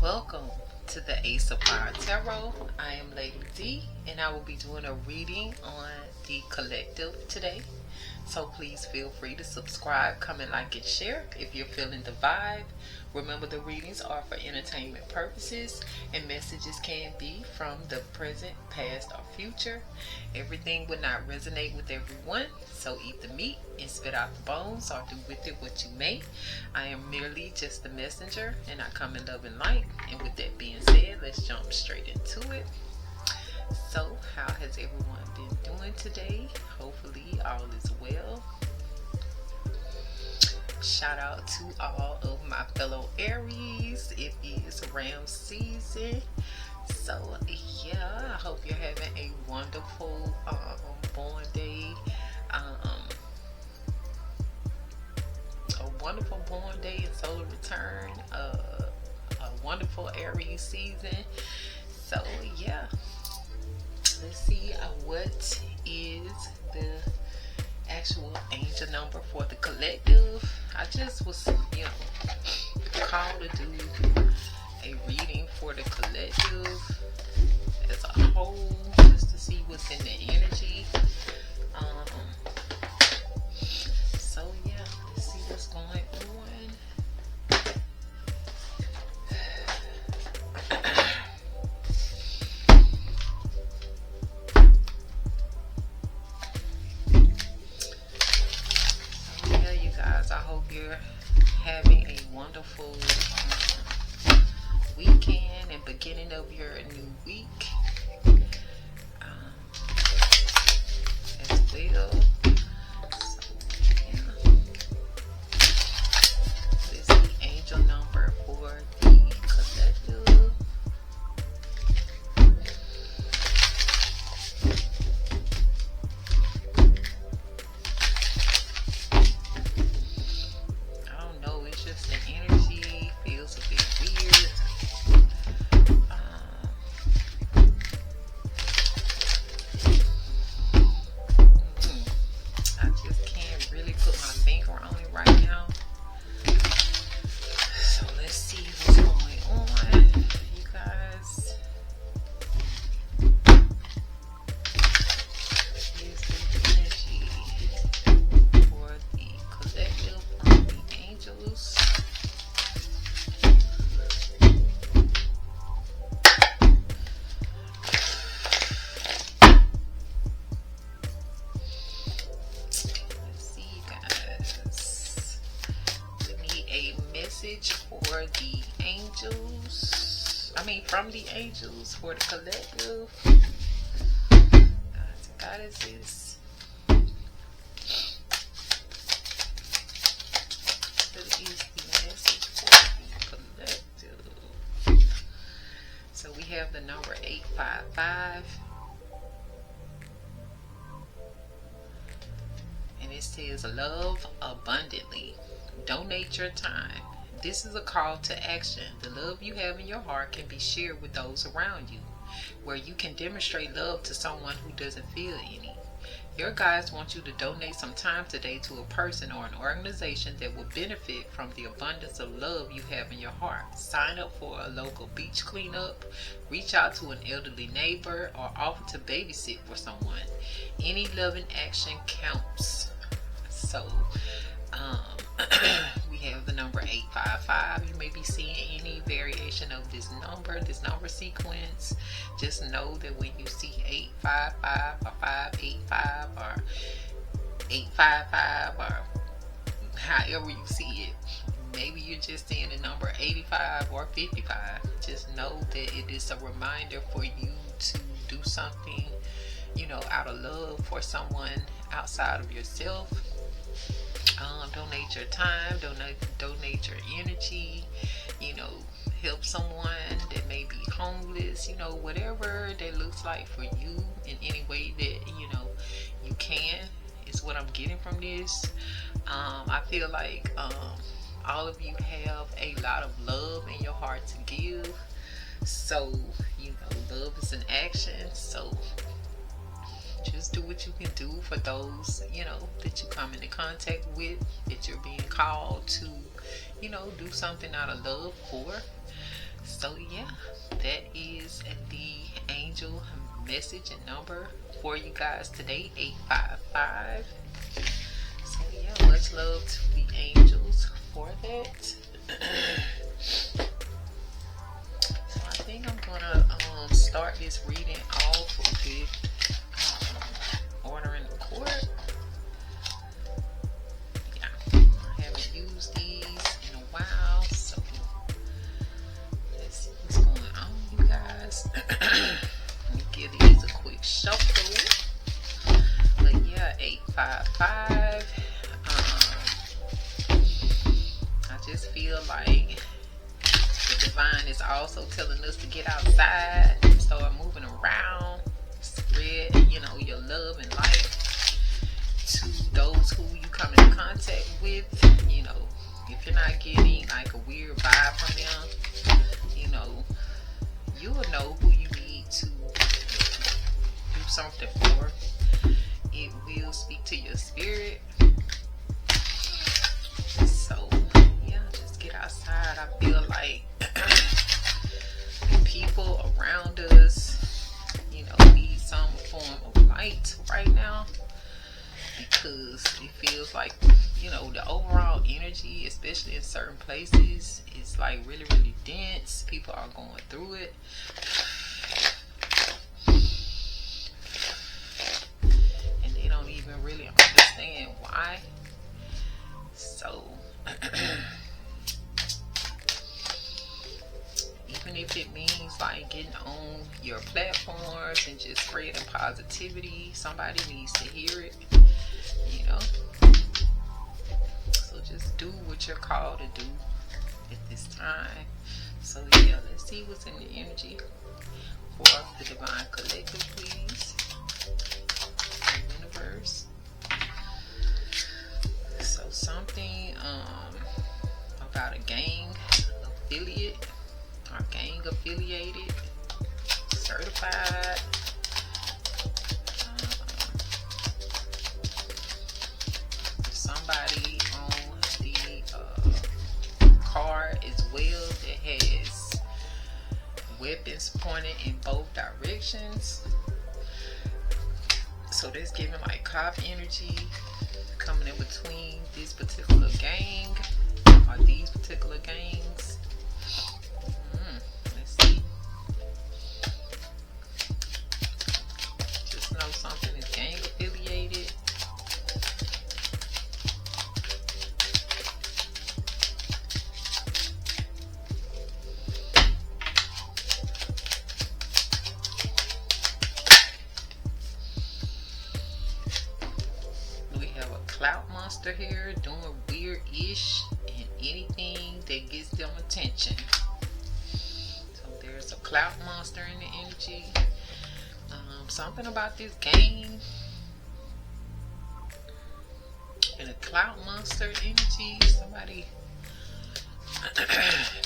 Welcome to the Ace of Fire Tarot. I am Lady D, and I will be doing a reading on the collective today. So please feel free to subscribe, comment, like, and share if you're feeling the vibe. Remember, the readings are for entertainment purposes, and messages can be from the present, past, or future. Everything will not resonate with everyone, so eat the meat and spit out the bones, or do with it what you may. I am merely just the messenger, and I come in love and light. And with that being said, let's jump straight into it. So, how has everyone been doing today? Hopefully all is well. Shout out to all of my fellow Aries. It is Ram season. So yeah, I hope you're having a wonderful born day. A wonderful born day and solar return. A wonderful Aries season. So yeah. Let's see what is the actual angel number for the collective. I just was, called to do a reading for the collective as a whole, just to see what's in the energy. So yeah, let's see what's going on. I hope you're having a wonderful weekend and beginning of your new week as well. So, yeah. This is the angel number for the collective. For the angels, from the angels for the collective. Goddesses. What is the message for the collective? So we have the number 855. And it says, love abundantly. Donate your time. This is a call to action. The love you have in your heart can be shared with those around you, where you can demonstrate love to someone who doesn't feel any. Your guides want you to donate some time today to a person or an organization that will benefit from the abundance of love you have in your heart. Sign up for a local beach cleanup, reach out to an elderly neighbor, or offer to babysit for someone. Any loving action counts. So, we have the number 855. You may be seeing any variation of this number sequence. Just know that when you see 855 or 585 or 855 or however you see it, maybe you're just seeing the number 85 or 55. Just know that it is a reminder for you to do something, out of love for someone outside of yourself. Donate your time, donate your energy, help someone that may be homeless, whatever that looks like for you in any way that, you can, is what I'm getting from this. I feel like all of you have a lot of love in your heart to give. So, love is an action. So, just do what you can do for those, that you come into contact with, that you're being called to, do something out of love for. So yeah, that is the angel message and number for you guys today, 855. So yeah, much love to the angels for that. So I think I'm gonna start this reading off with order in the court. Yeah, I haven't used these in a while, so let's see what's going on, you guys. Let me give these a quick shuffle. But yeah, 855. I just feel like the divine is also telling us to get outside, start moving around, spread, your love and light to those who you come in contact with. If you're not getting like a weird vibe from them, you'll know who you need to do something for. It will speak to your spirit. So yeah, just get outside. I feel like people around us, need some form of light right now, because it feels like, the overall energy, especially in certain places, is like really, really dense. People are going through it. And they don't even really understand why. So even if it means like getting on your platforms and just spreading positivity, somebody needs to hear it, So just do what you're called to do at this time. So yeah, let's see what's in the energy for the divine collective, please. Universe. So something about a gang affiliate or gang affiliated, certified. Somebody on the card as well that has weapons pointed in both directions. So that's giving like cop energy coming in between this particular gang or these particular gangs. Let's see. Just know something is gang affiliated. Clout monster here doing weird-ish and anything that gets them attention. So there's a clout monster in the energy. Something about this game and a clout monster energy. Somebody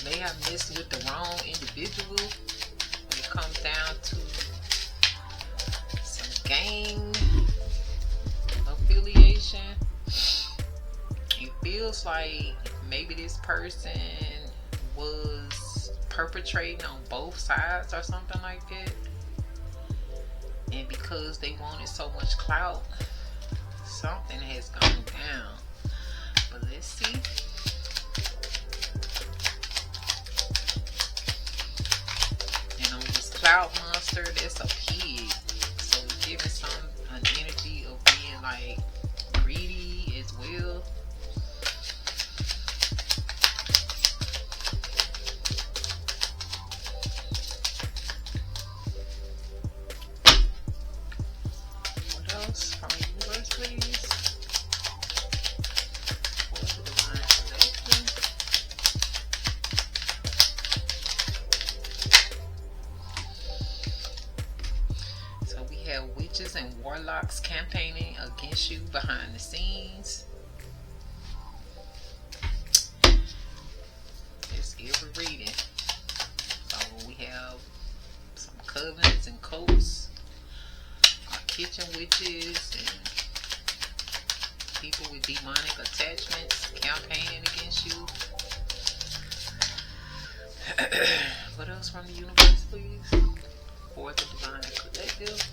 may have messed with the wrong individual when it comes down to some gang affiliation. It feels like maybe this person was perpetrating on both sides or something like that, and because they wanted so much clout, something has gone down. But let's see. And on this clout monster, that's a pig, so it's giving an energy of being like greedy as well. What else from the universe, please? For the divine collective. So we have witches and warlocks campaigning against you behind the scenes. It's every reading. So we have some covens and cults, kitchen witches, and people with demonic attachments campaigning against you. What else from the universe, please? For the divine collective.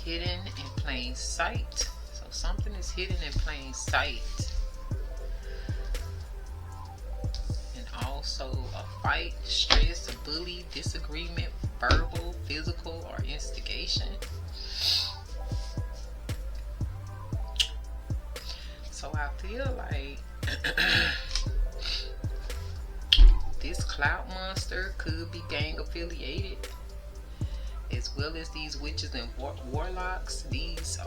Hidden in plain sight. So something is hidden in plain sight. And also a fight, stress, a bully, disagreement, verbal, physical, or instigation. So I feel like this clout monster could be gang affiliated, as well as these witches and warlocks. These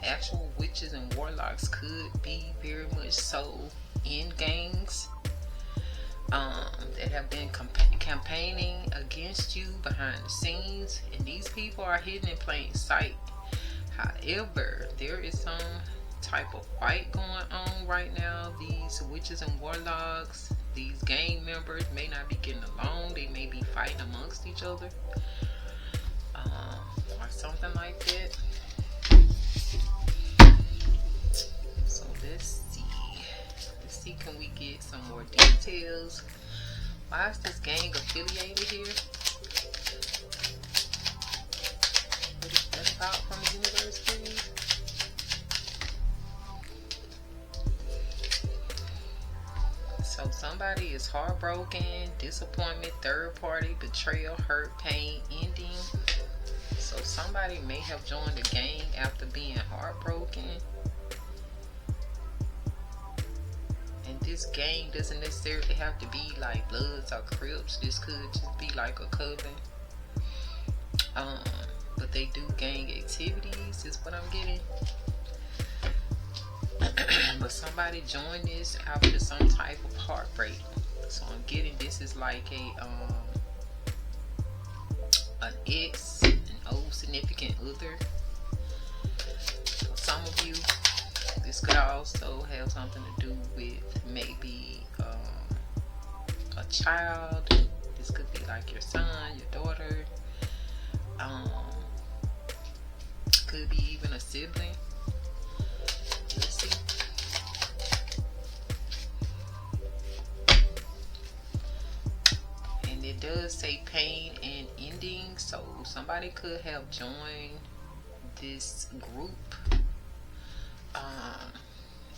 actual witches and warlocks could be very much so in gangs that have been campaigning against you behind the scenes, and these people are hidden in plain sight. However, there is some type of fight going on right now. These witches and warlocks, these gang members may not be getting along. They may be fighting amongst each other, or something like that. So let's see, can we get some more details? Why is this gang affiliated here? What is that about from the universe, please? So somebody is heartbroken, disappointment, third party, betrayal, hurt, pain, ending. So somebody may have joined the gang after being heartbroken. And this gang doesn't necessarily have to be like Bloods or Crips. This could just be like a coven. But they do gang activities, is what I'm getting. But somebody joined this after some type of heartbreak. So I'm getting this is like an ex, an old significant other. For some of you, this could also have something to do with maybe a child. This could be like your son, your daughter. Could be even a sibling. Let's see. And it does say pain and ending, so somebody could have joined this group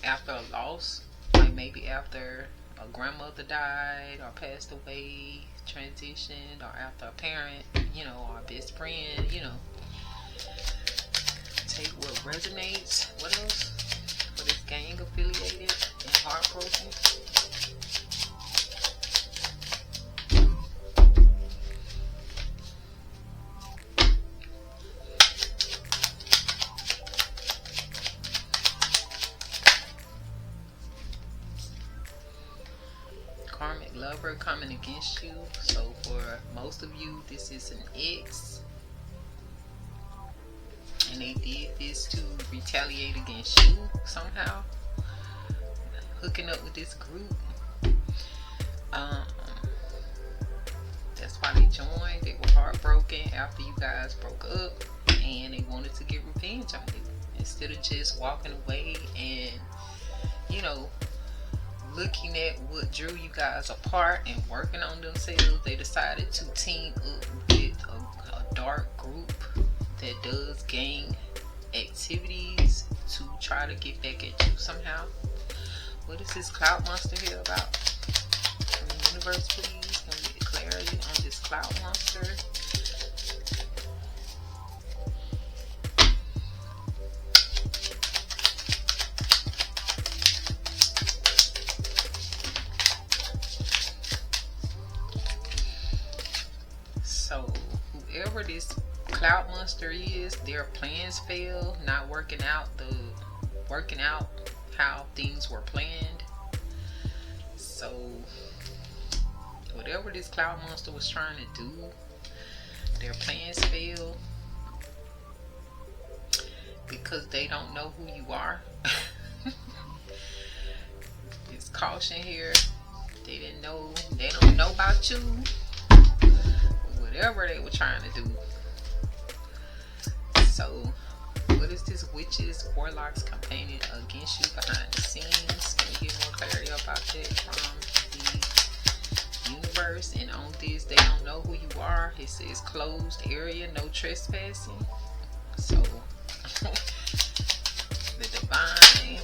after a loss, like maybe after a grandmother died or passed away, transitioned, or after a parent, or a best friend, Take what resonates. What else? For this gang affiliated and heartbroken. Karmic lover coming against you. So for most of you, this is an ex, and they did this to retaliate against you somehow, hooking up with this group. That's why they joined. They were heartbroken after you guys broke up, and they wanted to get revenge on you. Instead of just walking away and looking at what drew you guys apart and working on themselves, they decided to team up with a dark group that does gang activities to try to get back at you somehow. What is this cloud monster here about? From the universe, please, can we get clarity on this cloud monster? So whoever this cloud monster is, their plans fail, not working out how things were planned. So whatever this cloud monster was trying to do, their plans fail. because they don't know who you are. It's caution here. They don't know about you. Whatever they were trying to do. So, what is this witches, warlocks campaigning against you behind the scenes? Can we get more clarity about that from the universe? And on this, they don't know who you are. It says closed area, no trespassing. So, the divine,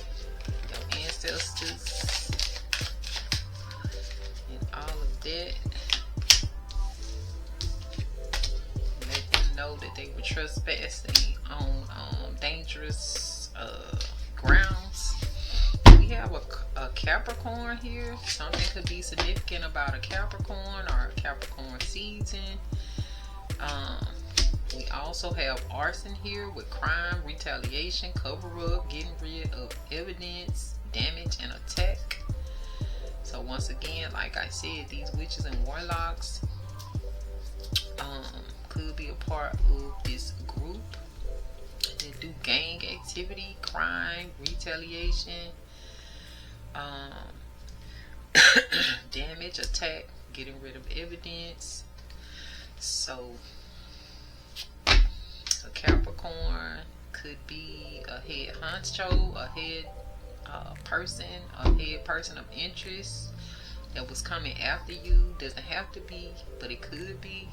your ancestors, and all of that. Let them know that they were trespassing on dangerous grounds. We have a Capricorn here. Something could be significant about a Capricorn or a Capricorn season. We also have arson here with crime, retaliation, cover up, getting rid of evidence, damage, and attack. So once again, like I said, these witches and warlocks could be a part of this group. They do gang activity, crime, retaliation, damage, attack, getting rid of evidence. So a Capricorn could be a head honcho, a head person of interest that was coming after you. Doesn't have to be, but it could be.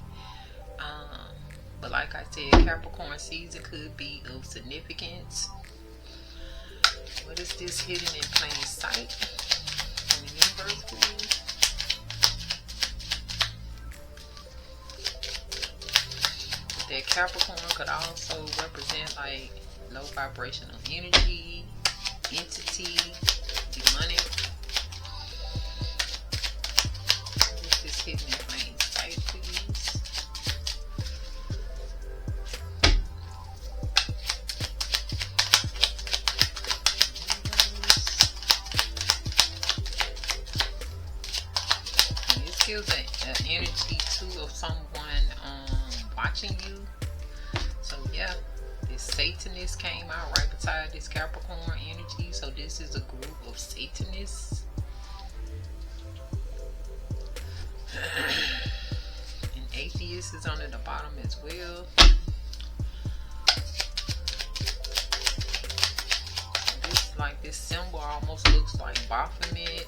But like I said, Capricorn season could be of significance. What is this hidden in plain sight in the universe, please? That Capricorn could also represent like low vibrational energy, entity, demonic. What is this hidden in plain sight, please? Feels an energy too of someone watching you. So yeah, this Satanist came out right beside this Capricorn energy. So this is a group of Satanists. And atheist is under the bottom as well. This symbol almost looks like Baphomet.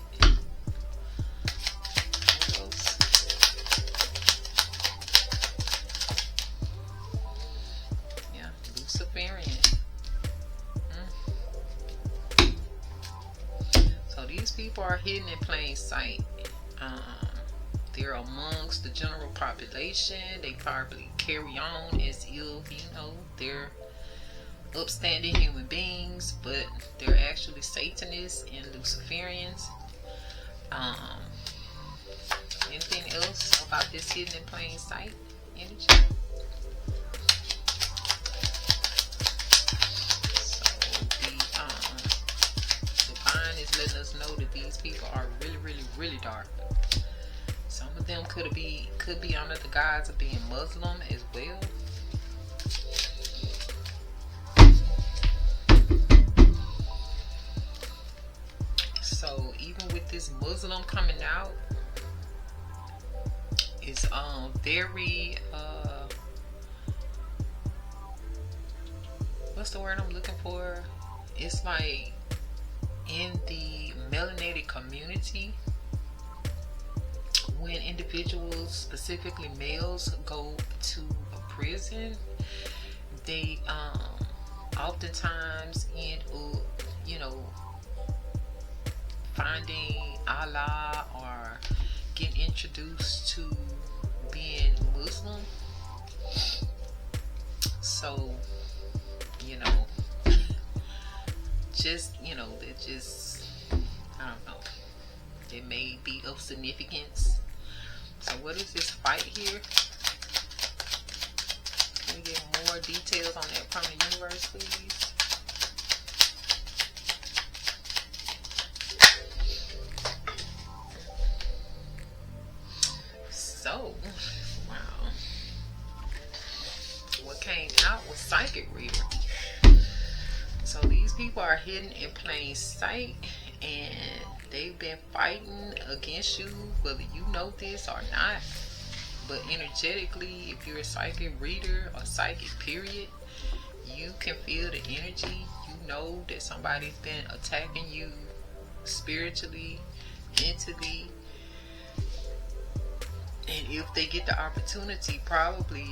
So these people are hidden in plain sight. They're amongst the general population. They probably carry on as if, they're upstanding human beings, but they're actually Satanists and Luciferians. Anything else about this hidden in plain sight energy? Is letting us know that these people are really dark. Some of them could be under the guise of being Muslim as well. So even with this Muslim coming out, it's very what's the word I'm looking for? It's like in the melanated community, when individuals, specifically males, go to a prison, they oftentimes end up, finding Allah or getting introduced to being Muslim. So, I don't know, it may be of significance. So what is this fight here? Can we get more details on that from the universe, please? So, wow. What came out was psychic reader. So these people are hidden in plain sight, and they've been fighting against you, whether you know this or not. But energetically, if you're a psychic reader or psychic period, you can feel the energy. You know that somebody's been attacking you spiritually, mentally, and if they get the opportunity, probably,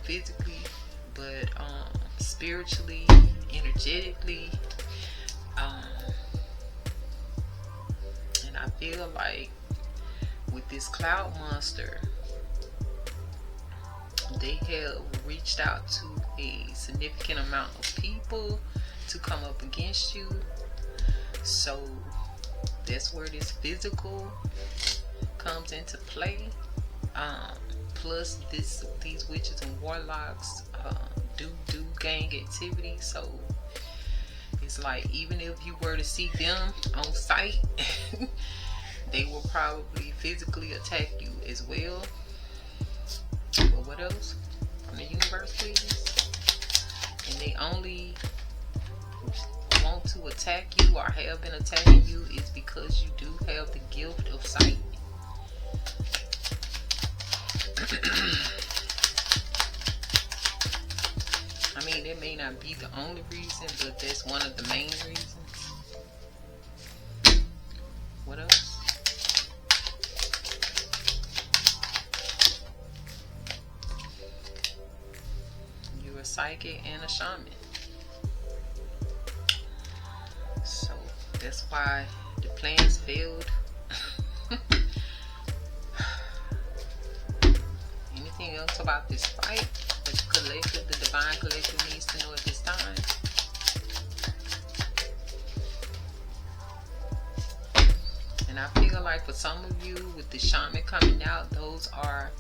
physically, but spiritually, energetically, and I feel like with this cloud monster, they have reached out to a significant amount of people to come up against you. So that's where this physical comes into play. Plus these witches and warlocks do gang activity. So it's like, even if you were to see them on sight, they will probably physically attack you as well. But what else from the universe, please? And they only want to attack you or have been attacking you is because you do have the gift of sight. I mean, it may not be the only reason, but that's one of the main reasons. What else? You're a psychic and a shaman. So that's why the plans failed. Anything else about this fight that the collective, the divine collective, needs to know at this time? And I feel like for some of you, with the shaman coming out, those are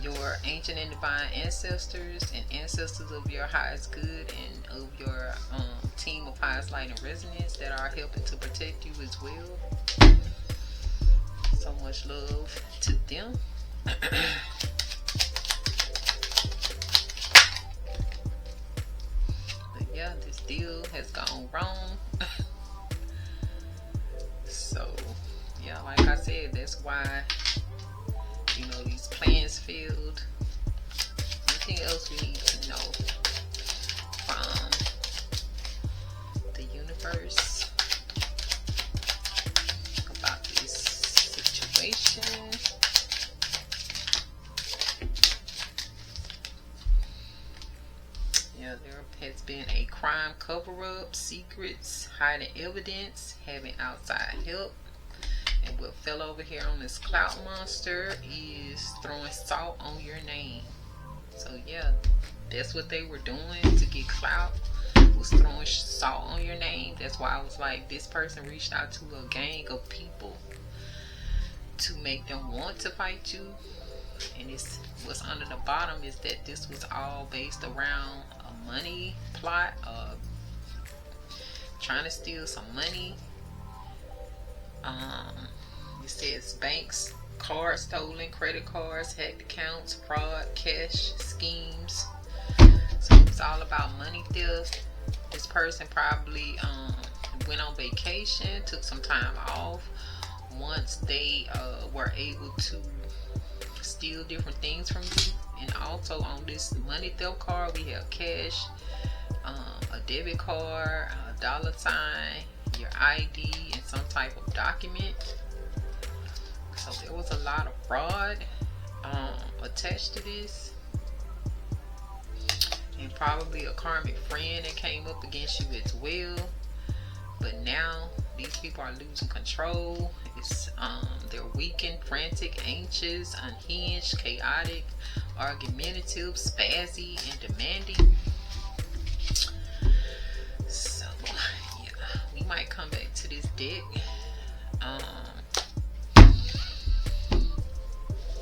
your ancient and divine ancestors and ancestors of your highest good and of your team of highest light and resonance that are helping to protect you as well. So much love to them. But yeah, this deal has gone wrong. So yeah, like I said, that's why these plans failed. Anything else we need to know from the universe about this situation? Yeah, there has been a crime cover-up, secrets, hiding evidence, having outside help. And what fell over here on this clout monster is throwing salt on your name. So yeah, that's what they were doing to get clout, was throwing salt on your name. That's why I was like, this person reached out to a gang of people to make them want to fight you. And it's what's under the bottom is that this was all based around a money plot, trying to steal some money. It says banks, cards stolen, credit cards, hacked accounts, fraud, cash schemes. So it's all about money theft. This person probably went on vacation, took some time off. Once they were able to steal different things from you. And also on this money theft card, we have cash, a debit card, a dollar sign, your ID, and some type of document. So there was a lot of fraud attached to this, and probably a karmic friend that came up against you as well. But now these people are losing control. It's they're weakened, frantic, anxious, unhinged, chaotic, argumentative, spazzy, and demanding. So yeah, we might come back to this deck.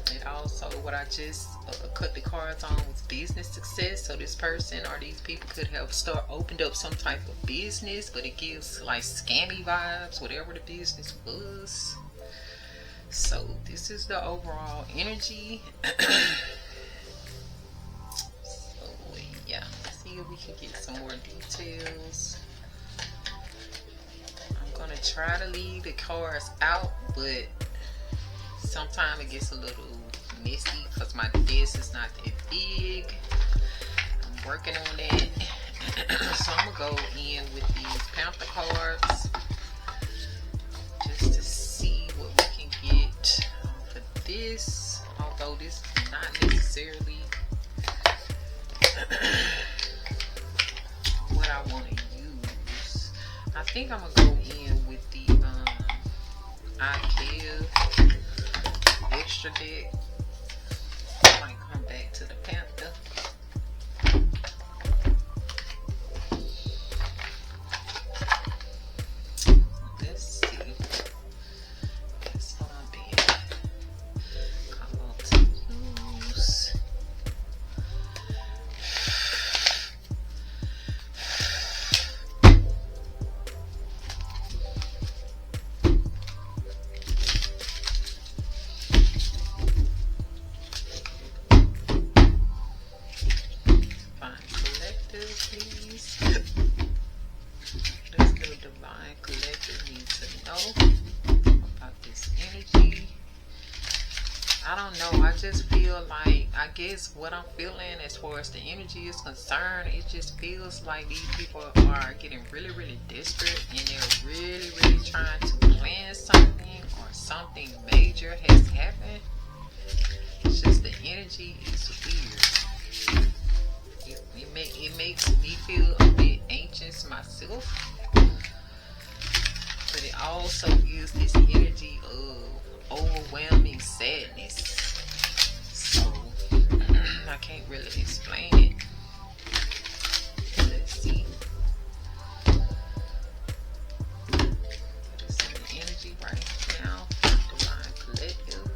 And also what I just cut the cards on was business success. So this person or these people could have opened up some type of business, but it gives like scammy vibes, whatever the business was. So this is the overall energy. So yeah, let's see if we can get some more details. I'm gonna try to leave the cards out, but sometimes it gets a little messy because my desk is not that big. I'm working on that. So I'm gonna go in with these Panther cards just to see what we can get for this, although this is not necessarily what I want to use. I think I'm gonna go in with the IKEA extra deck. I might come back to the Panther. Let's see. That's what I'm being. Come on to use. Please. Let's go. Divine Collective needs to know about this energy. I don't know. I just feel like, I guess what I'm feeling as far as the energy is concerned, it just feels like these people are getting really, really desperate, and they're really, really trying to plan something, or something major has happened. It's just the energy is weird. It makes me feel a bit anxious myself, but it also gives this energy of overwhelming sadness. So I can't really explain it. Let's see. What is the energy right now? Divine Collective.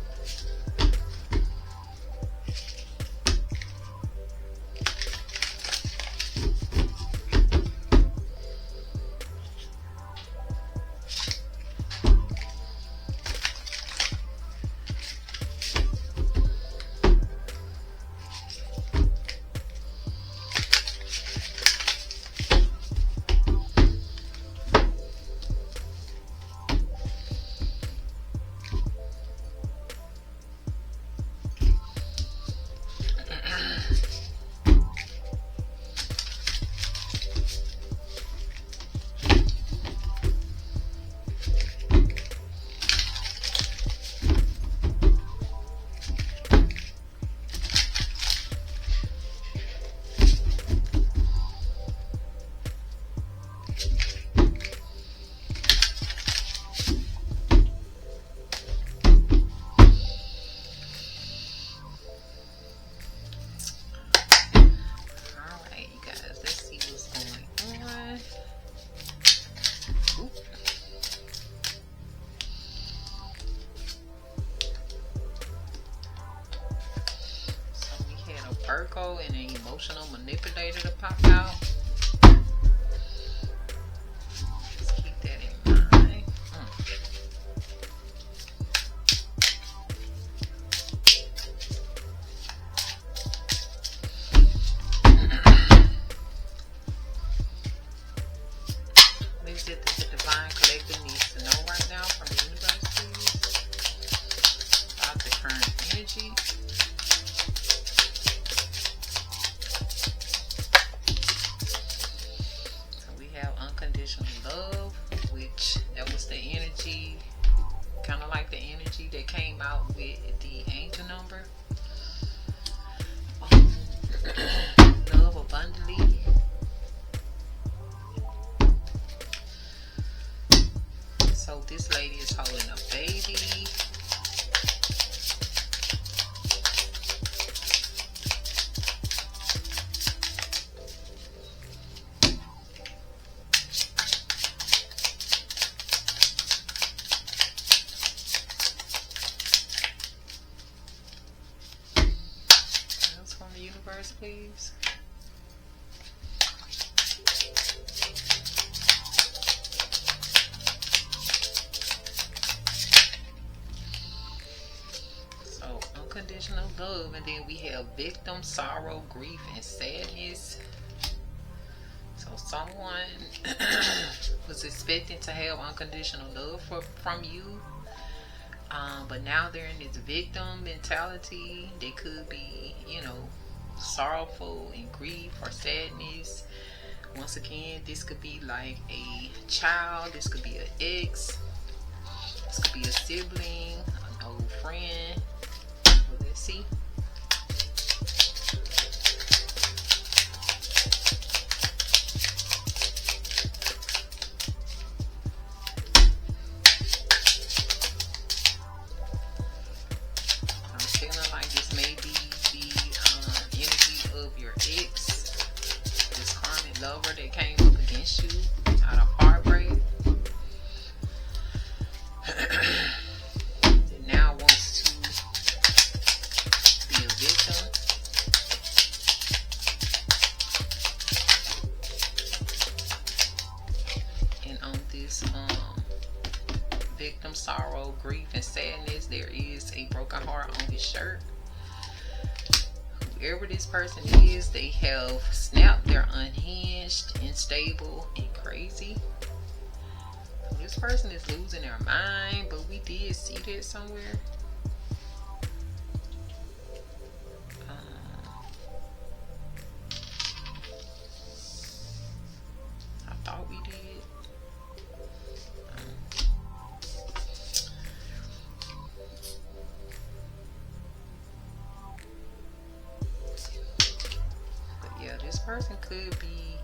Virgo and an emotional manipulator to pop out. Just keep that in mind. What is it that the Divine Collective needs to know right now from the universe, please? About the current energy. Unconditional love, which that was the energy, kind of like the energy that came out with the angel number. Love abundantly. So this lady is holding a baby. From the universe, please. So unconditional love, and then we have victim, sorrow, grief, and sadness. So someone was expecting to have unconditional love from you, but now they're in this victim mentality. They could be, sorrowful and grief or sadness. Once again, this could be like a child, this could be an ex, this could be a sibling, an old friend. Let's see. I'm feeling like this may be the energy of your ex, this karmic lover that came up against you out of heartbreak. That now wants to be a victim. And on this victim sorrow, grief, and sadness, there is a broken heart on his shirt. Whoever this person is, they have snapped. They're unhinged, unstable, and crazy. This person is losing their mind, but we did see that somewhere. I thought we did. But yeah, this person could be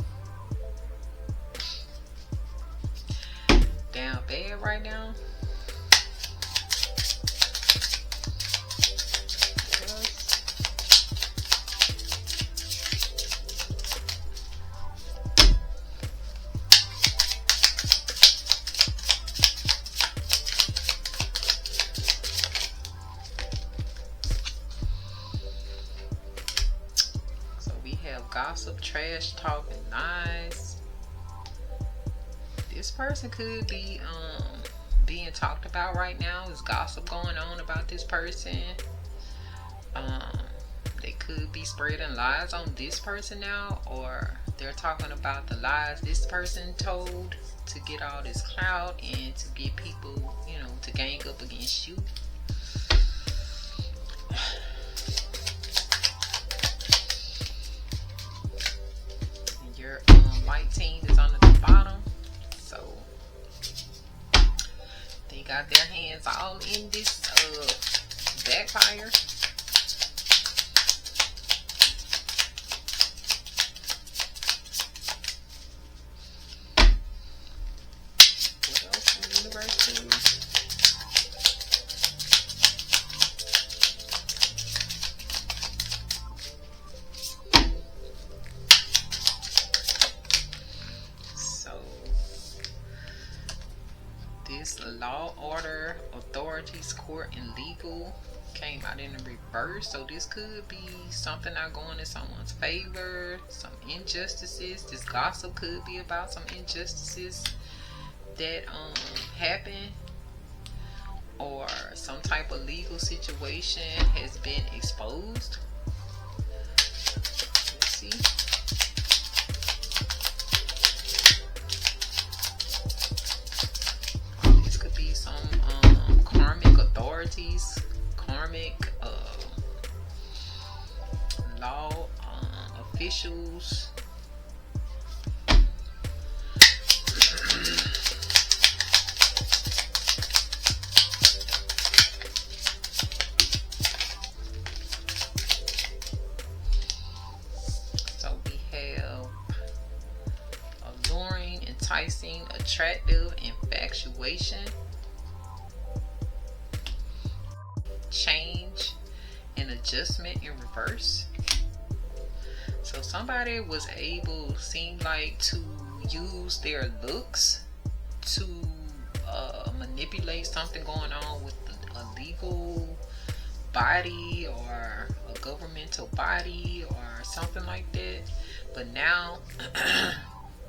down bad right now. So we have gossip, trash talking, lies. This person could be being talked about right now. There's gossip going on about this person. They could be spreading lies on this person now, or they're talking about the lies this person told to get all this clout and to get people, to gang up against you. And your light team is on the bottom. So they got their hands all in this backfire. What else in the universe too? This law, order, authorities, court, and legal came out in the reverse. So this could be something not going in someone's favor, some injustices. This gossip could be about some injustices that happen, or some type of legal situation has been exposed. Let's see. Karmic law officials. So we have alluring, enticing, attractive, infatuation, change, and adjustment in reverse. So somebody was able, seemed like, to use their looks to manipulate something going on with a legal body or a governmental body or something like that. But now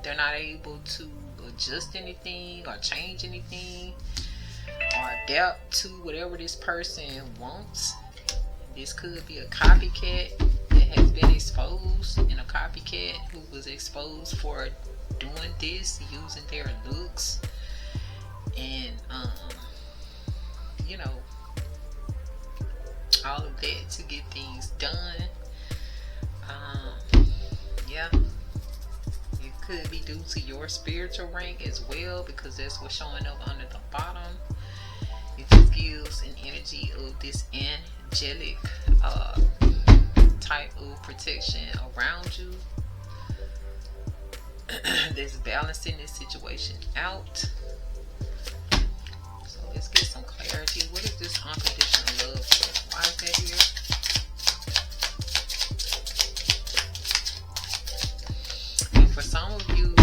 they're not able to adjust anything or change anything or adapt to whatever this person wants. This could be a copycat that has been exposed, and a copycat who was exposed for doing this, using their looks, and you know, all of that to get things done. Yeah, it could be due to your spiritual rank as well, because that's what's showing up under the bottom. It just gives an energy of this angelic type of protection around you that's balancing this situation out. So let's get some clarity. What is this unconditional love for? Why is that here? And for some of you,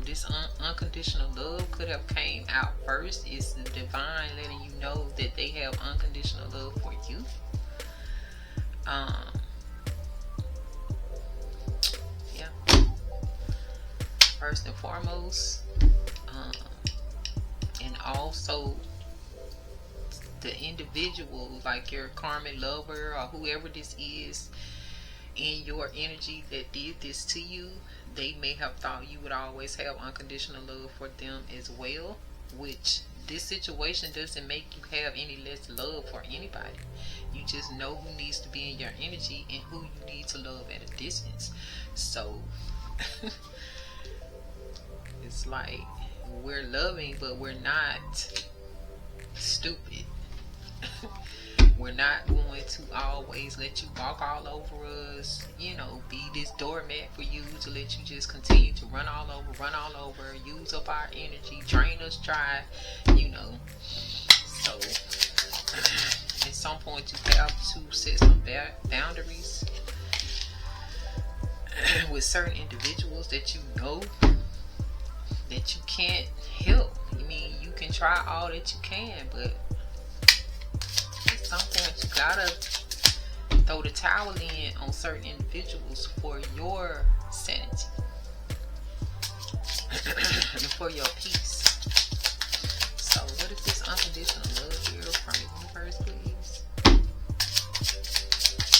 this unconditional love could have came out first. It's the divine letting you know that they have unconditional love for you. Yeah. First and foremost, and also the individual, like your karmic lover or whoever this is in your energy that did this to you, they may have thought you would always have unconditional love for them as well, which this situation doesn't make you have any less love for anybody. You just know who needs to be in your energy and who you need to love at a distance. So it's like we're loving, but we're not stupid. We're not going to always let you walk all over us, you know, be this doormat for you to let you just continue to run all over, use up our energy, drain us dry, you know. So at some point you have to set some boundaries with certain individuals that you know that you can't help. I mean, you can try all that you can, but at some point you gotta throw the towel in on certain individuals for your sanity and for your peace. So what is this unconditional love here from the universe, please?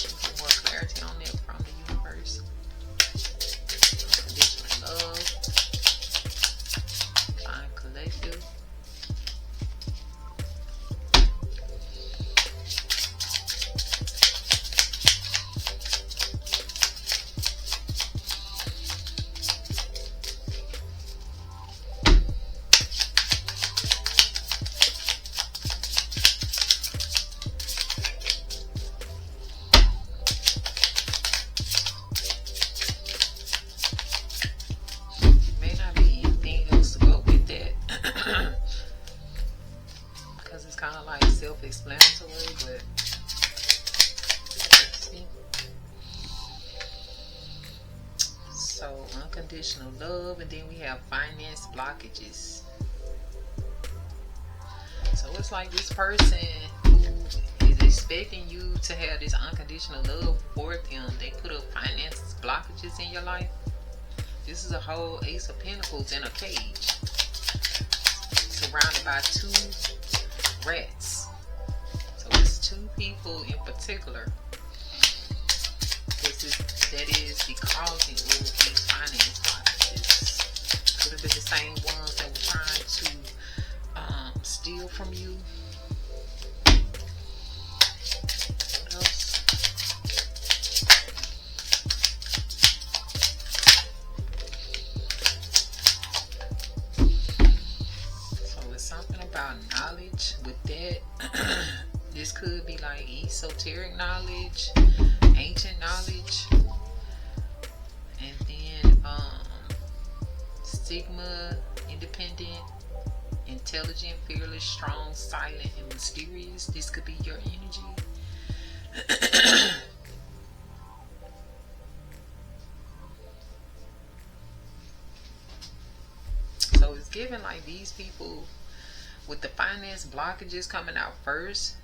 Get more clarity on that from the universe. Unconditional love, divine collective. Self-explanatory, but let's see. So unconditional love, and then we have finance blockages. So it's like this person who is expecting you to have this unconditional love for them, they put up finance blockages in your life. This is a whole Ace of Pentacles in a cage, surrounded by two rats. So it's two people in particular that is the causing of these finance blockages. Could have been the same ones that were trying to steal from you. What else? So it's something about knowledge with that. This could be like esoteric knowledge, ancient knowledge, and then stigma, independent, intelligent, fearless, strong, silent, and mysterious. This could be your energy. So it's given like these people with the finance blockages coming out first.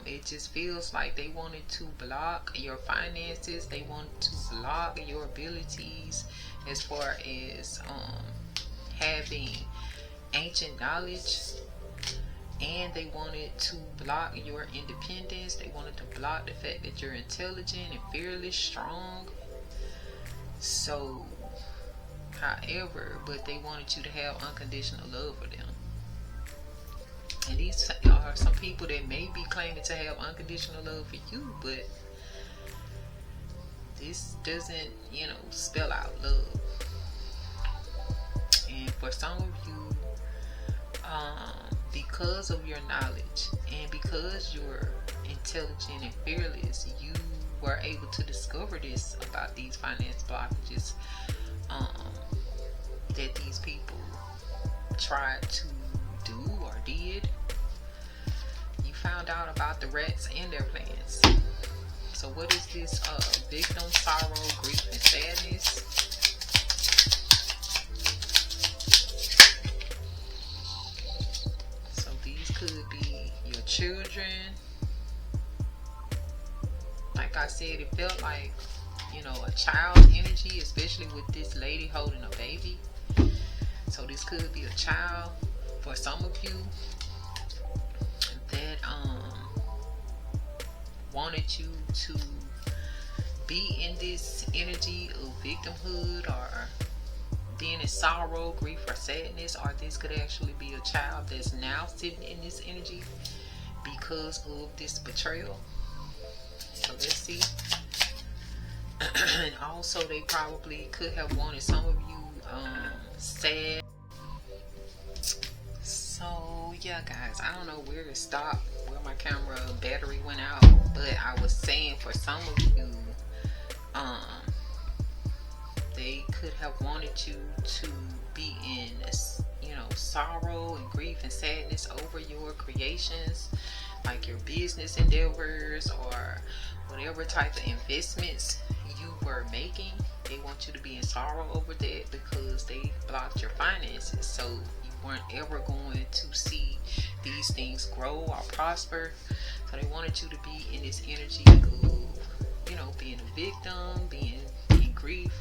It just feels like they wanted to block your finances. They wanted to block your abilities as far as having ancient knowledge, and they wanted to block your independence. They wanted to block the fact that you're intelligent and fearless, strong, So, however, but they wanted you to have unconditional love for them. And these are some people that may be claiming to have unconditional love for you, but this doesn't, spell out love. And for some of you, because of your knowledge and because you're intelligent and fearless, you were able to discover this about these finance blockages that these people tried to do or did. You found out about the rats and their plans. So what is this victim sorrow, grief, and sadness? So these could be your children. Like I said, it felt like, a child's energy, especially with this lady holding a baby. So this could be a child for some of you that wanted you to be in this energy of victimhood or being in sorrow, grief, or sadness. Or this could actually be a child that's now sitting in this energy because of this betrayal. So let's see. And also they probably could have wanted some of you sad. So yeah, guys, I don't know where to stop, where my camera battery went out, but I was saying for some of you, they could have wanted you to be in, sorrow and grief and sadness over your creations, like your business endeavors or whatever type of investments you were making. They want you to be in sorrow over that because they blocked your finances. So you weren't ever going to see these things grow or prosper. So they wanted you to be in this energy of, being a victim, being in grief.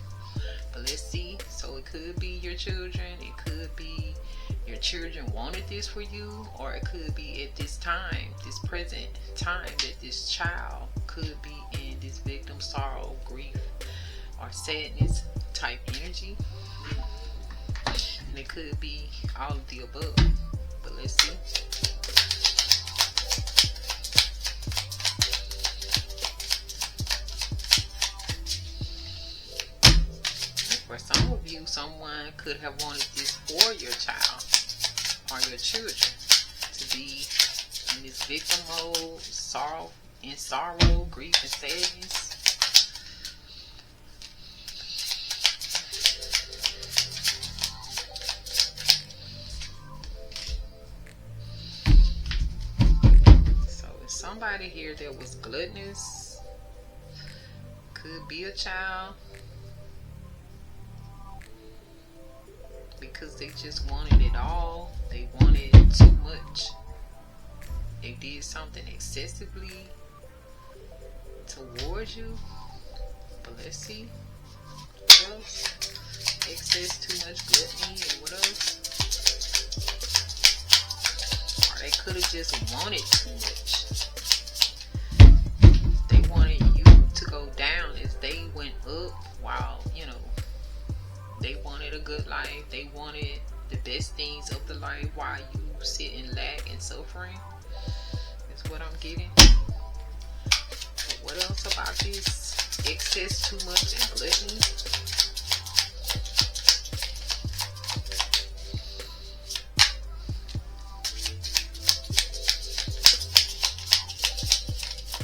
But let's see. So it could be your children. It could be your children wanted this for you, or it could be at this time, this present time, that this child could be in this victim sorrow, grief, or sadness type energy. And it could be all of the above. But let's see. For some of you, someone could have wanted this for your child or your children to be in this victim mode, sorrow, grief, and sadness. So it's somebody here that was gluttonous. Could be a child. Because they just wanted it all. They wanted too much. They did something excessively towards you. But let's see. What else? Excess, too much gluttony, and what else? Or they could have just wanted too much. They wanted you to go down as they went up while, they wanted a good life. They wanted the best things of the life while you sit in lack and suffering. That's what I'm getting. But what else about this excess, too much, and gluttony?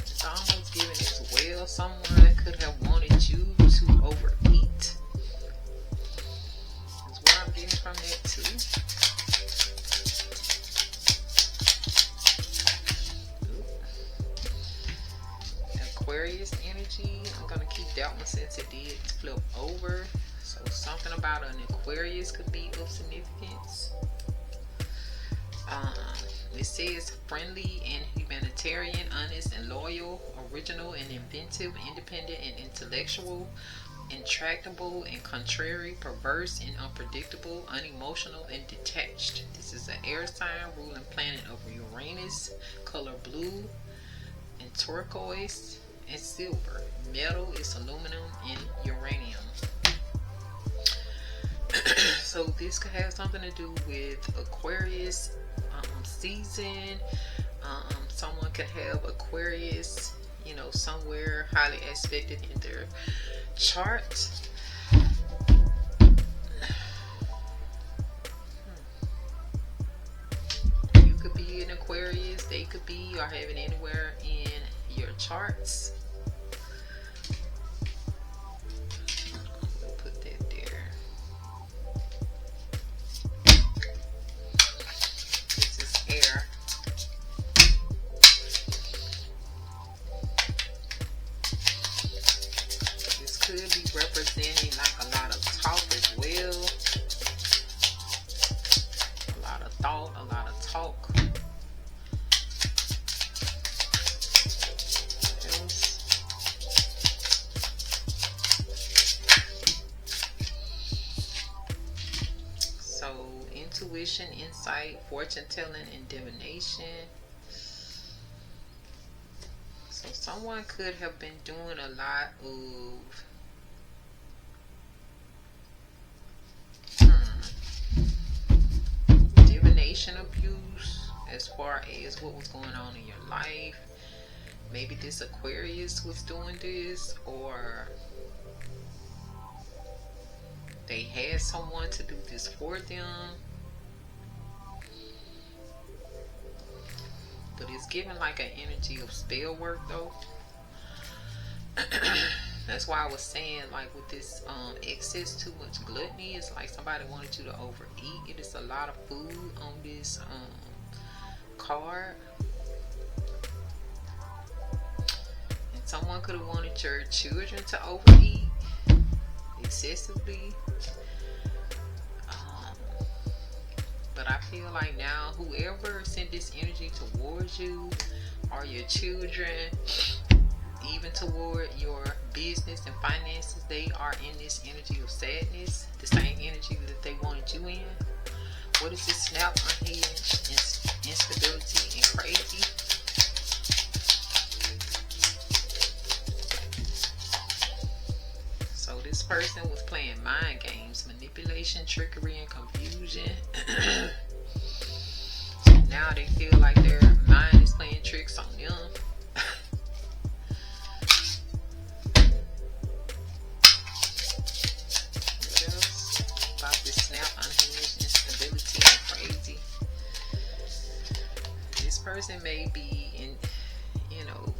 It's almost giving as well. Someone could have wanted you to overeat. From that too. Aquarius energy. I'm gonna keep that one since it did flip over. So something about an Aquarius could be of significance. It says friendly and humanitarian, honest and loyal, original and inventive, independent and intellectual, intractable and contrary, perverse and unpredictable, unemotional and detached. This is an air sign, ruling planet of Uranus, color blue and turquoise and silver. Metal is aluminum and uranium. this could have something to do with Aquarius season. Someone could have Aquarius, you know, somewhere highly aspected in their chart. You could be an Aquarius, they could be, or have it anywhere in your charts. Put that there. This is air. This could be representing like a lot of talk as well. A lot of thought, a lot of talk. Intuition, insight, fortune telling, and divination. So someone could have been doing a lot of divination abuse as far as what was going on in your life. Maybe this Aquarius was doing this, or they had someone to do this for them. But it's giving like an energy of spell work though. That's why I was saying, like, with this excess too much gluttony, it's like somebody wanted you to overeat. It is a lot of food on this card. And someone could have wanted your children to overeat excessively. But I feel like now whoever sent this energy towards you, or your children, even toward your business and finances, they are in this energy of sadness, the same energy that they wanted you in. What is this? Snap, unhinged, instability, and crazy. So this person was playing mind games, manipulation, trickery, and confusion. So now they feel like their mind is playing tricks on them. What else about this snap, unhinged, instability, and crazy? This person may be in, you know,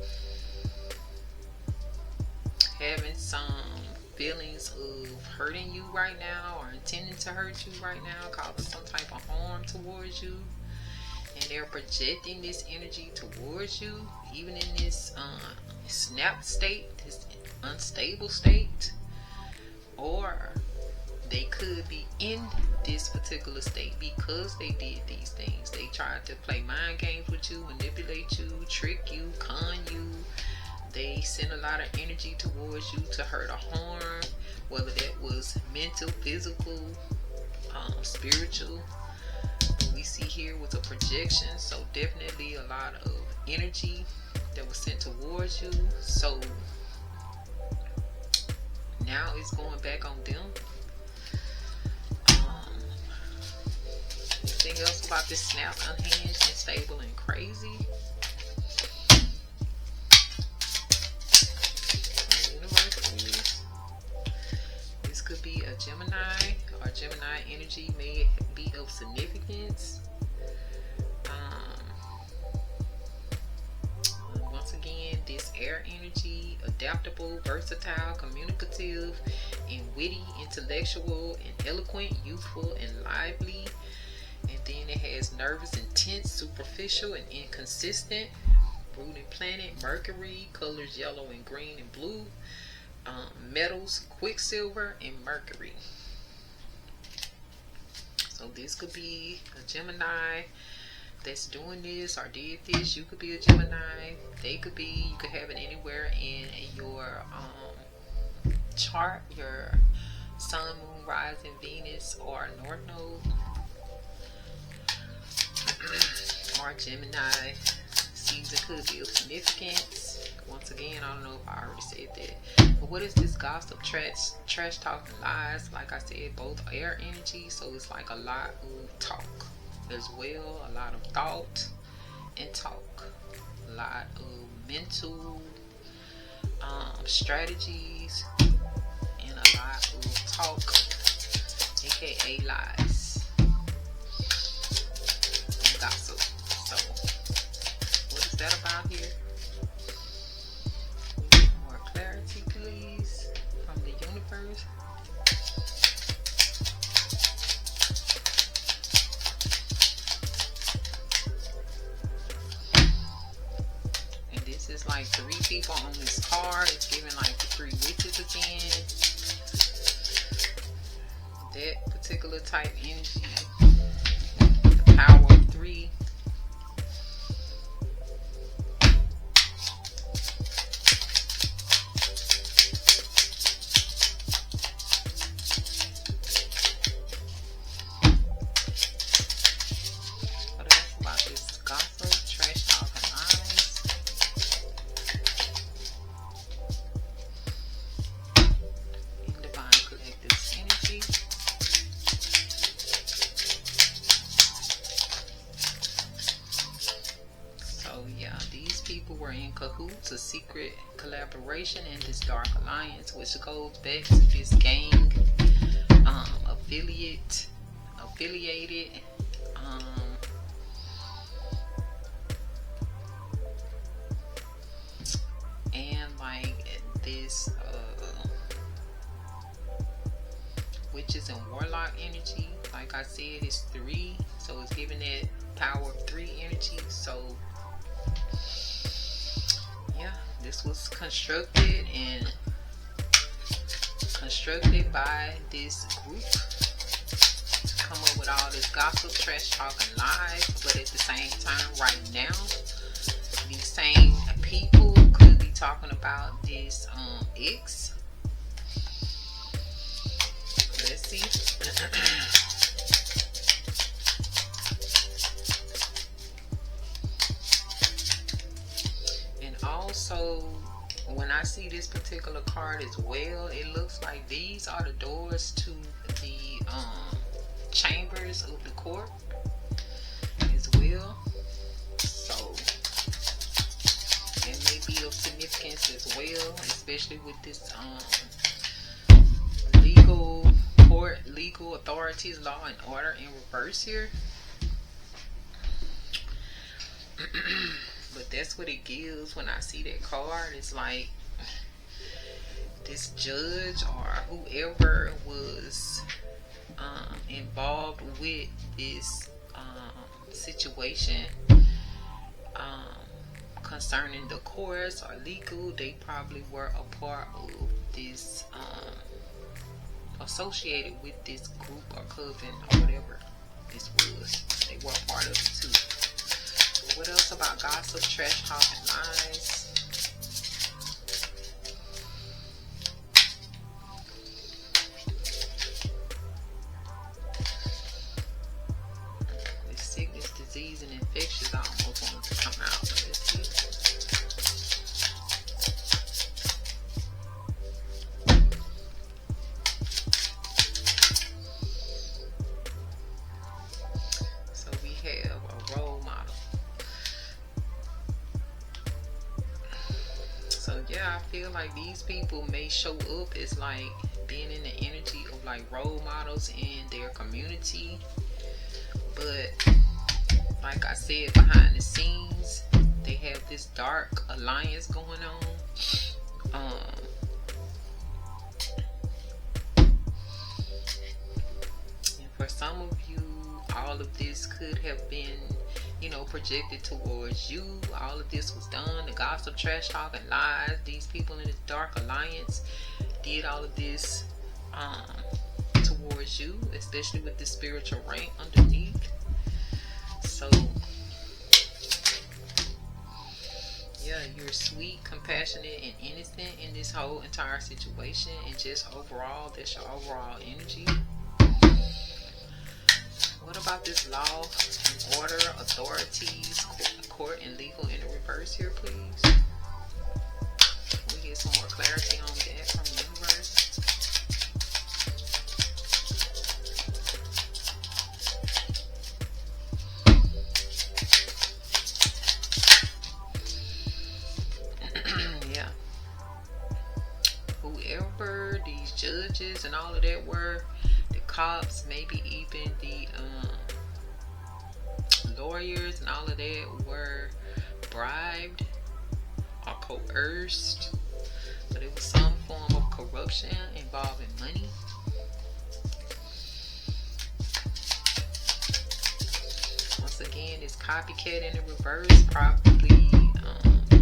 having some feelings of hurting you right now, or intending to hurt you right now, causing some type of harm towards you, and they're projecting this energy towards you, even in this snap state, this unstable state. Or they could be in this particular state because they did these things. They tried to play mind games with you, manipulate you, trick you, con you. They send a lot of energy towards you to hurt or harm, whether that was mental, physical, spiritual. And we see here with a projection, so definitely a lot of energy that was sent towards you. So now it's going back on them. Anything else about this snap, unhinged, unstable, and crazy? This could be a Gemini, or Gemini energy may be of significance. Once again, this air energy, adaptable, versatile, communicative, and witty, intellectual, and eloquent, youthful, and lively. And then it has nervous, intense, superficial, and inconsistent. Ruling planet, Mercury, colors yellow and green and blue. Metals, Quicksilver, and Mercury. So this could be a Gemini that's doing this or did this. You could be a Gemini. They could be, you could have it anywhere in your chart, your sun, moon, rising, Venus, or North Node. Or Gemini season could be of significance. Once again, I don't know if I already said that. But what is this gossip, trash talking, lies? Like I said, both air energy, so it's like a lot of talk as well, a lot of thought and talk, a lot of mental strategies, and a lot of talk, aka lies and gossip. So what is that about here? More clarity, please, from the universe. And this is like 3 people on this card. It's giving like the 3 witches again. That particular type energy. The power of 3. Were in cahoots, a secret collaboration in this dark alliance, which goes back to this gang, affiliated, and like this witches and warlock energy. Like I said, it's 3, so it's giving that power of 3 energy. So yeah, this was constructed by this group to come up with all this gossip, trash talk, and lies. But at the same time, right now, these same people could be talking about this X. Let's see. Also, when I see this particular card as well, it looks like these are the doors to the chambers of the court as well. So it may be of significance as well, especially with this legal court, legal authorities, law and order in reverse here. But that's what it gives when I see that card. It's like this judge or whoever was involved with this situation concerning the courts or legal, they probably were a part of this, associated with this group or coven or whatever this was. They were a part of it too. What else about gossip, trash talk, and lies? With sickness, disease, and infections, I almost want to come out. But let's see. So we have a role model. So yeah, I feel like these people may show up as like being in the energy of like role models in their community, but like I said, behind the scenes they have this dark alliance going on. And for some of you, all of this could have been, you know, projected towards you. All of this was done, the gossip, trash talk, and lies. These people in this dark alliance did all of this towards you, especially with the spiritual rank underneath. So yeah, you're sweet, compassionate, and innocent in this whole entire situation, and just overall, that's your overall energy. What about this law and order, authorities, court, and legal in the reverse here, please? get some more clarity on that from the universe. Yeah. Whoever these judges and all of that were, the cops, maybe even the lawyers and all of that were bribed or coerced, but it was some form of corruption involving money. Once again, this copycat in the reverse probably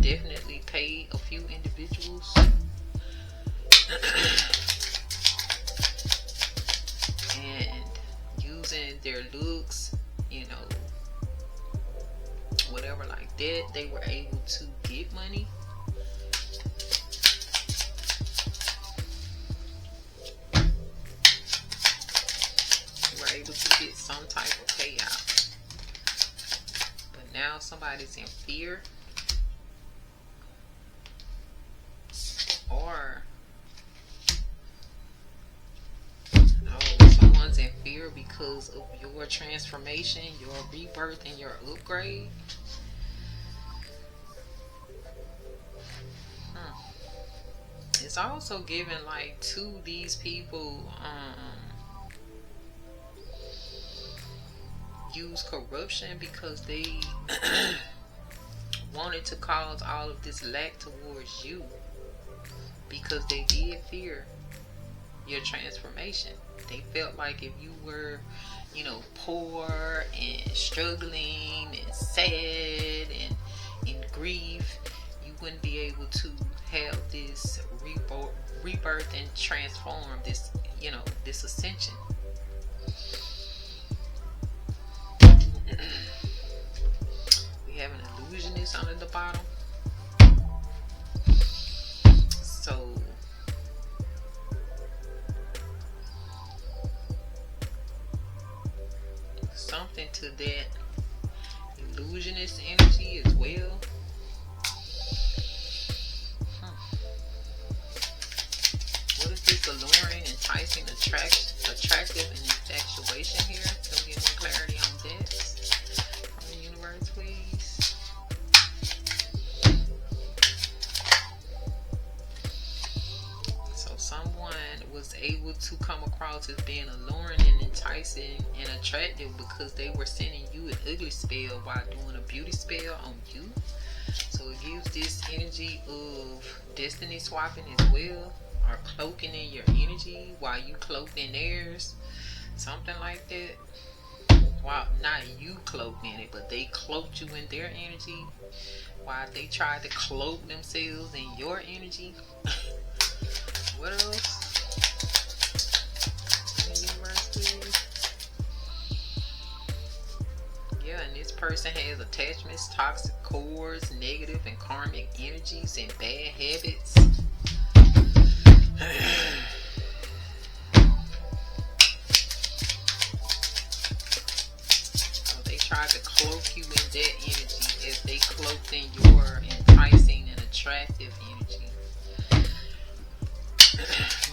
definitely paid a few individuals. And using their looks, you know, whatever like that, they were able to get money. They were able to get some type of payout. But now somebody's in fear, or someone's in fear because of your transformation, your rebirth, and your upgrade. It's also given like to these people use corruption because they wanted to cause all of this lack towards you, because they did fear your transformation. They felt like if you were, you know, poor and struggling and sad and in grief, you wouldn't be able to have this rebirth and transform this, you know, this ascension. We have an illusionist under the bottom. So something to that illusionist energy as well. What is this alluring, enticing, attractive, and infatuation here? Can we get more clarity on that from the universe, please? So someone was able to come across as being alluring and enticing and attractive because they were sending you an ugly spell while doing a beauty spell on you. So it gives this energy of destiny swapping as well, or cloaking in your energy while you cloaked in theirs, something like that. Well, not you cloaked in it, but they cloaked you in their energy while they tried to cloak themselves in your energy. What else? Yeah, and this person has attachments, toxic cords, negative and karmic energies, and bad habits. So they tried to cloak you in that energy as they cloaked in your enticing and attractive energy,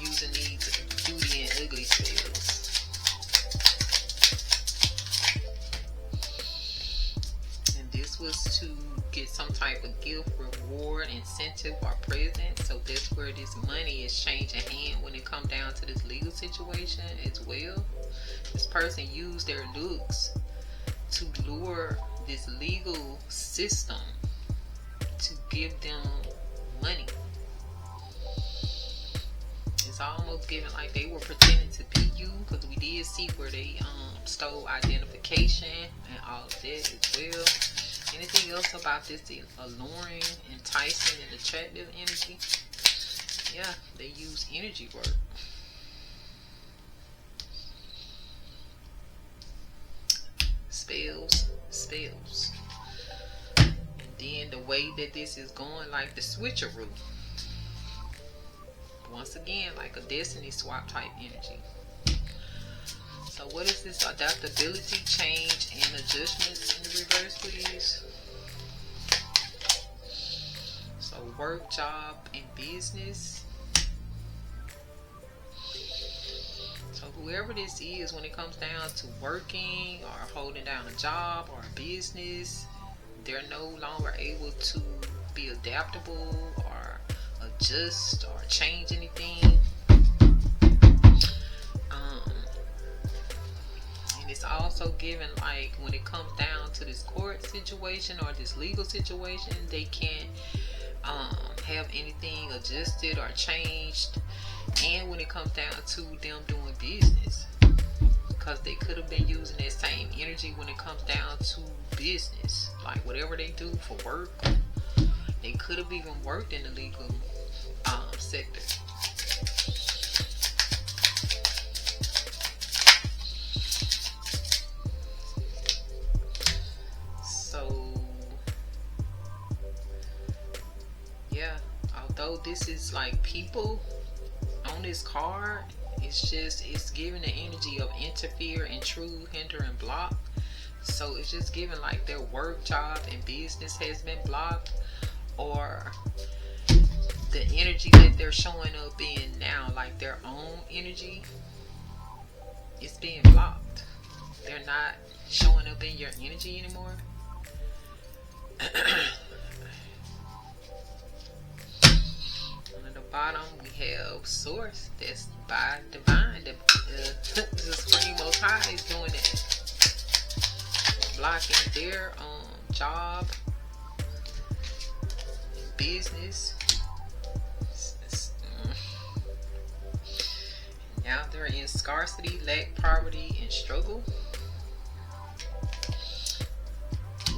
using these beauty and ugly spells. And this was to get some type of gift, reward, incentive, or present. So that's where this money is changing hand when it comes down to this legal situation as well. This person used their looks to lure this legal system to give them money. It's almost given like they were pretending to be you, because we did see where they stole identification and all of that as well. Anything else about this alluring, enticing, and attractive energy? Yeah, they use energy work. Spells. And then the way that this is going, like the switcheroo. Once again, like a destiny swap type energy. So what is this adaptability, change, and adjustments in the reverse, please? So work, job, and business. So whoever this is, when it comes down to working or holding down a job or a business, they're no longer able to be adaptable or adjust or change anything. And it's also given, like, when it comes down to this court situation or this legal situation, they can't have anything adjusted or changed. And when it comes down to them doing business, because they could have been using that same energy when it comes down to business, like whatever they do for work, they could have even worked in the legal sector. So yeah, although this is like people on this card, it's giving the energy of interfere, intrude, hinder, and block. So it's just giving like their work, job, and business has been blocked, or the energy that they're showing up in now, like their own energy, is being blocked. They're not showing up in your energy anymore. On the bottom we have source. That's by divine. The Supreme Most High is doing it, blocking their job, business. Now they're in scarcity, lack, poverty, and struggle.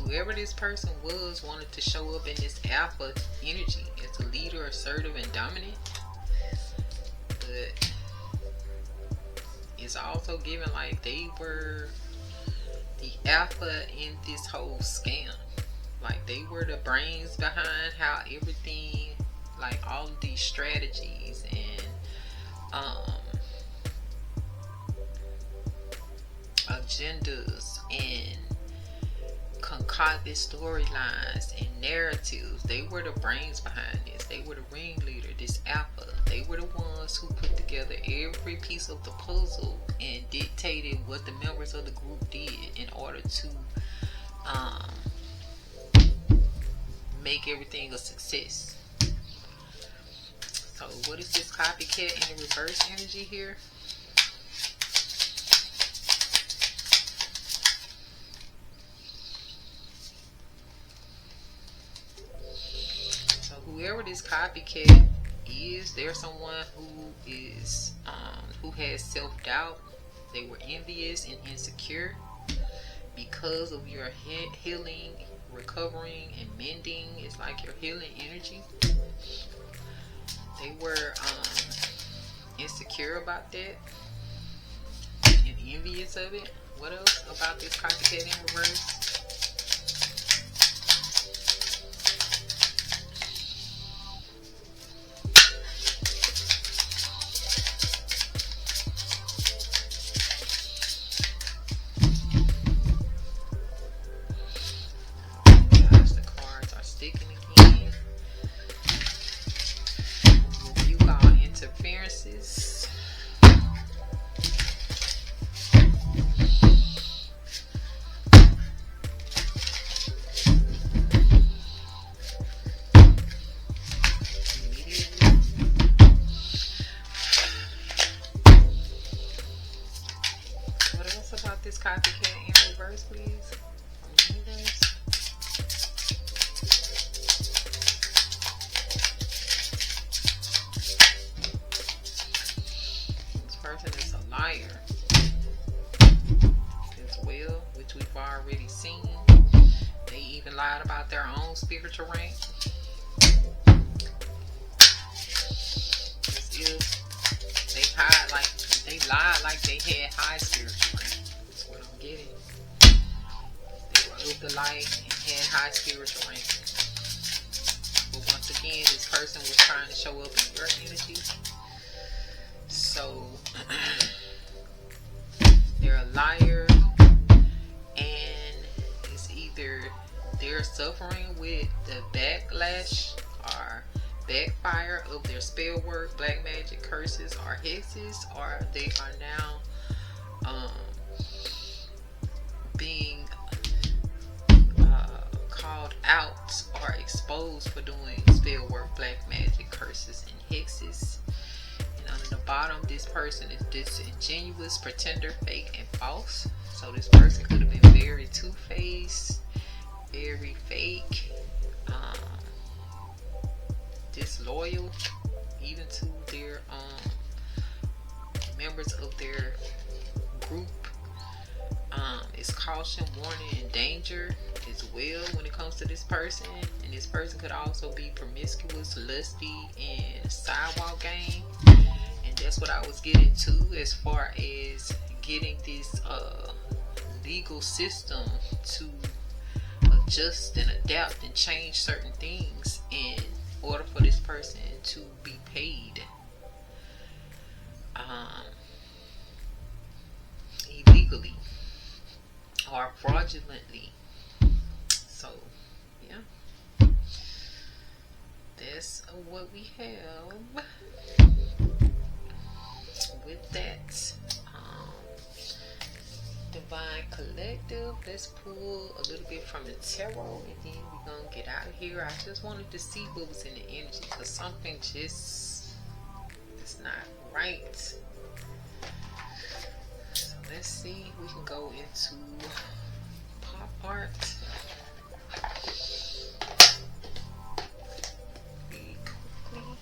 Whoever this person was wanted to show up in this alpha energy as a leader, assertive, and dominant. But it's also given like they were the alpha in this whole scam. Like they were the brains behind how everything, like all of these strategies and agendas and concocted storylines and narratives. They were the brains behind this. They were the ringleader, this alpha. They were the ones who put together every piece of the puzzle and dictated what the members of the group did in order to make everything a success. So what is this copycat in the reverse energy here? Whoever this copycat is, there's someone who is who has self-doubt. They were envious and insecure because of your healing, recovering, and mending. It's like your healing energy. They were insecure about that and envious of it. What else about this copycat in reverse? Interferences. What else about this copycat in reverse, please? Person is a liar as well, which we've already seen. They even lied about their own spiritual rank. They lied like they had high spiritual rank. That's what I'm getting. They were of the light and had high spiritual rank. But once again, this person was trying to show up in your energy. So they're a liar, and it's either they're suffering with the backlash or backfire of their spell work, black magic, curses, or hexes, or they are now being called out or exposed for doing spell work, black magic, curses, and hexes. And on the bottom, this person is disingenuous, pretender, fake, and false. So this person could have been very two-faced, very fake, disloyal, even to their members of their group. It's caution, warning, and danger as well when it comes to this person. And this person could also be promiscuous, lusty, and sidewalk game. And that's what I was getting to as far as getting this legal system to adjust and adapt and change certain things in order for this person to be paid illegally or fraudulently. So yeah, that's what we have with that. Divine Collective, let's pull a little bit from the tarot and then we're gonna get out of here. I just wanted to see what was in the energy because something just is not right. So let's see, we can go into pop art. Really quickly.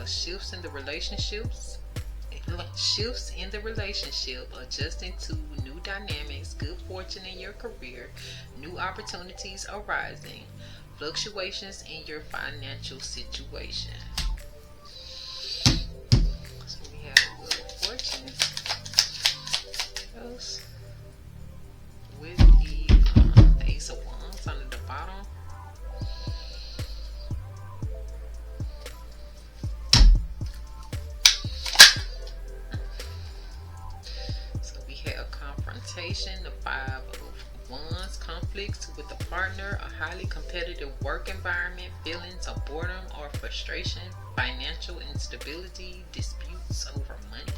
shifts in the relationships. Shifts in the relationship, adjusting to new dynamics, good fortune in your career, new opportunities arising, fluctuations in your financial situation. So we have a little fortune. What else? With the Ace of Wands under the bottom. Confrontation, the Five of Wands, conflicts with a partner, a highly competitive work environment, feelings of boredom or frustration, financial instability, disputes over money.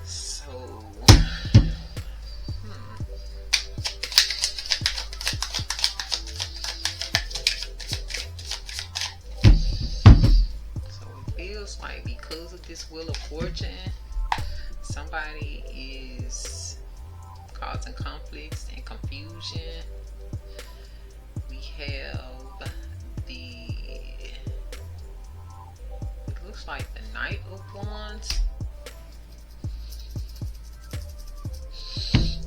So, so it feels like because of this Wheel of Fortune, somebody is causing conflicts and confusion. We have it looks like the Knight of Wands.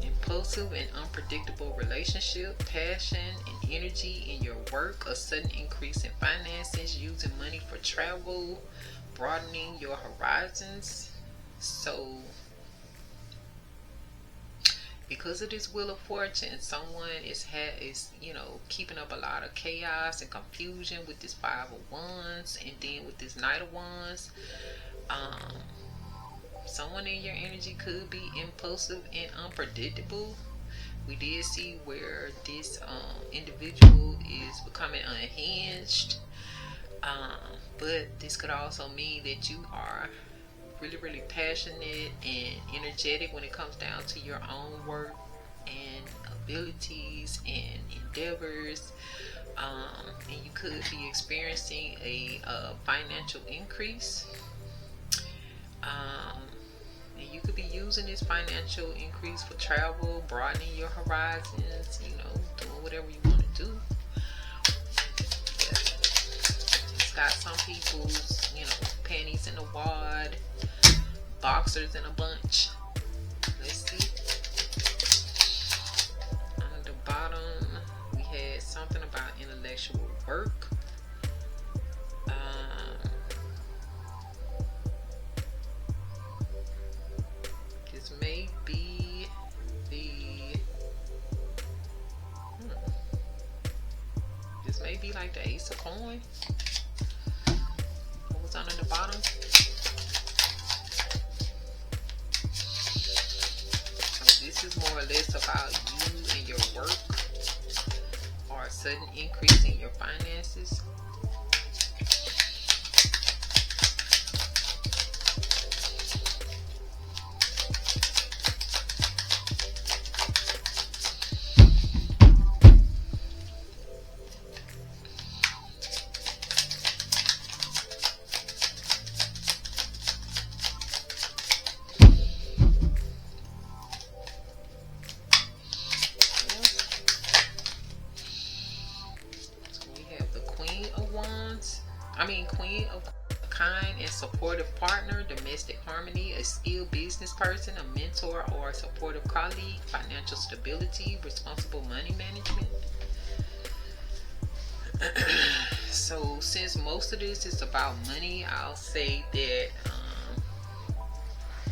Impulsive and unpredictable relationship, passion and energy in your work, a sudden increase in finances, using money for travel, broadening your horizons. So because of this Wheel of Fortune, someone is keeping up a lot of chaos and confusion with this Five of Wands, and then with this Knight of Wands. Someone in your energy could be impulsive and unpredictable. We did see where this individual is becoming unhinged, but this could also mean that you are really passionate and energetic when it comes down to your own work and abilities and endeavors, and you could be experiencing a financial increase, and you could be using this financial increase for travel, broadening your horizons, doing whatever you want to do. It's got some people's panties in a wad, boxers in a bunch. Let's see. On the bottom, we had something about intellectual work. This may be this may be like the Ace of Coins. What was under the bottom? This is more or less about you and your work, or a sudden increase in your finances. Queen of a kind and supportive partner, domestic harmony, a skilled business person, a mentor or a supportive colleague, financial stability, responsible money management. So since most of this is about money, I'll say that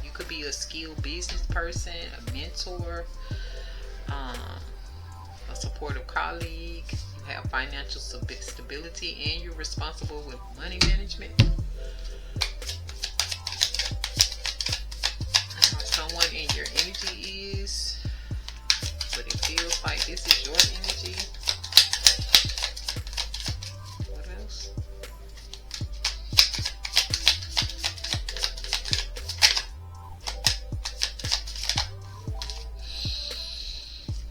you could be a skilled business person, a mentor, a supportive colleague. You have financial stability, and you're responsible with money management. Someone in your energy is, but it feels like this is your energy. What else?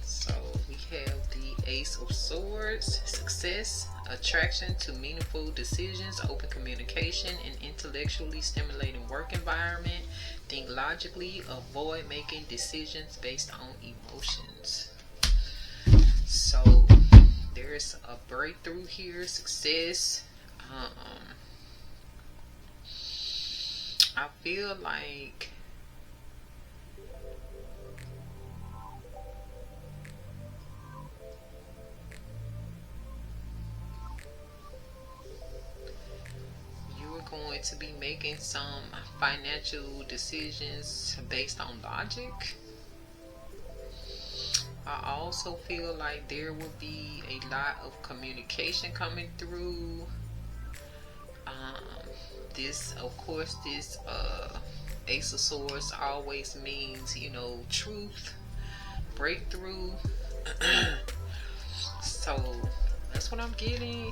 So we have the Ace of Swords, success, attraction to meaningful decisions, open communication, and intellectually stimulating work environment. Think logically, avoid making decisions based on emotions. So there's a breakthrough here, success. I feel like you're going to be making some financial decisions based on logic. I also feel like there will be a lot of communication coming through. This, of course, this Ace of Swords always means, truth, breakthrough. So that's what I'm getting.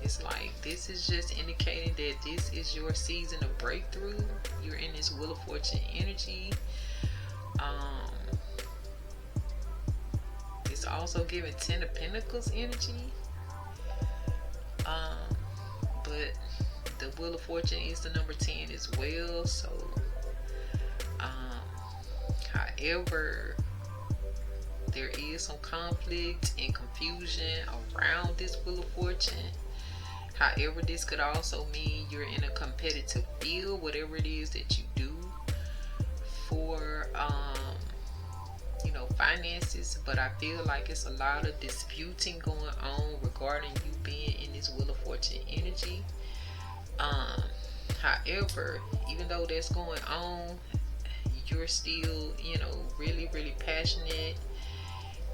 It's like this is just indicating that this is your season of breakthrough. You're in this Wheel of Fortune energy. It's also giving Ten of Pentacles energy. But the Wheel of Fortune is the number 10 as well. So, however, there is some conflict and confusion around this Wheel of Fortune. However, this could also mean you're in a competitive field, whatever it is that you do for, finances. But I feel like it's a lot of disputing going on regarding you being in this Wheel of Fortune energy. However, even though that's going on, you're still, really, really passionate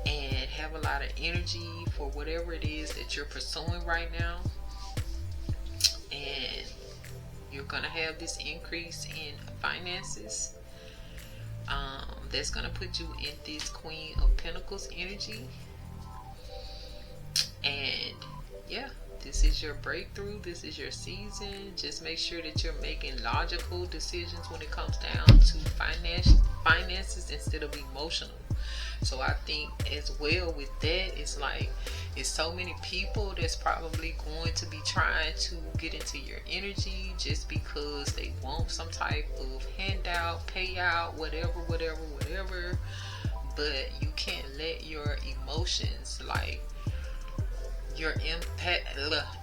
and have a lot of energy for whatever it is that you're pursuing right now. And you're gonna have this increase in finances. That's gonna put you in this Queen of Pentacles energy. And yeah, this is your breakthrough. This is your season. Just make sure that you're making logical decisions when it comes down to finances instead of emotional. So I think as well with that, it's like it's so many people that's probably going to be trying to get into your energy just because they want some type of handout, payout, whatever. But you can't let your emotions, like your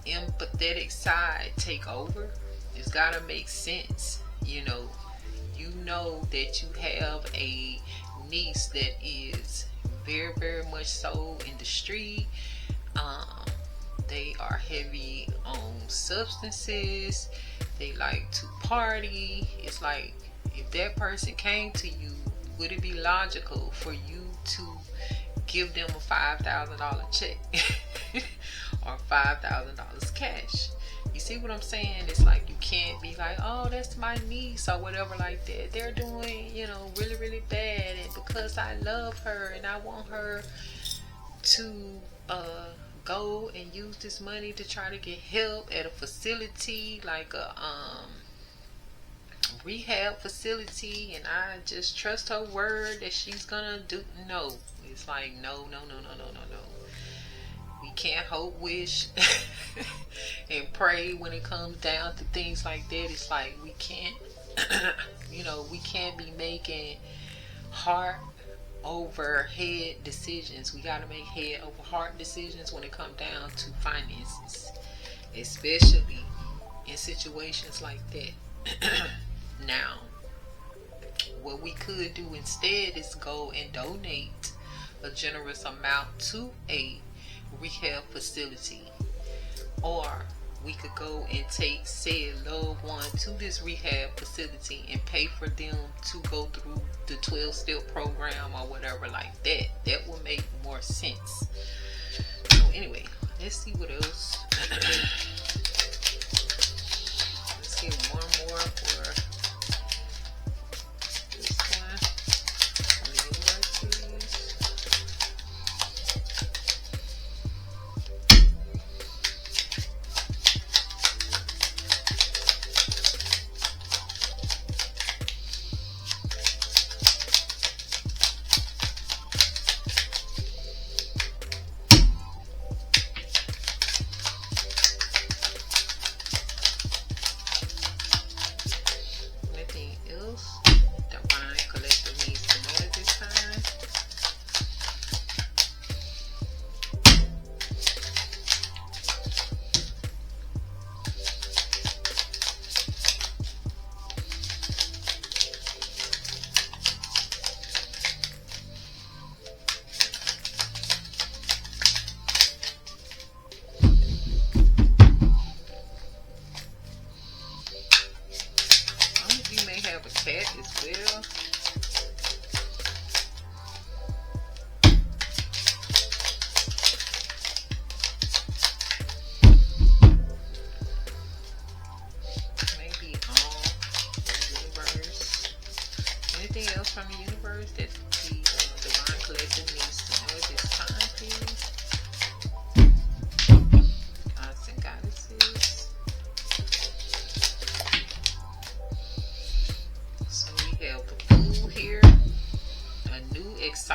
empathetic side, take over. It's gotta make sense. You know that you have a niece that is very, very much so in the street. They are heavy on substances. They like to party. It's like, if that person came to you, would it be logical for you to give them a $5,000 check or $5,000 cash? You see what I'm saying? It's like you can't be like, oh, that's my niece or whatever like that. They're doing, really, really bad, and because I love her and I want her to go and use this money to try to get help at a facility like a rehab facility, and I just trust her word that she's gonna do. No, it's like no. We can't hope, wish, and pray when it comes down to things like that. It's like we can't, we can't be making heart over head decisions. We gotta make head over heart decisions when it comes down to finances, especially in situations like that. Now, what we could do instead is go and donate a generous amount to a rehab facility, or we could go and take said loved one to this rehab facility and pay for them to go through the 12-step program or whatever like that. That would make more sense. So anyway, let's see what else. Let's get one more for this one.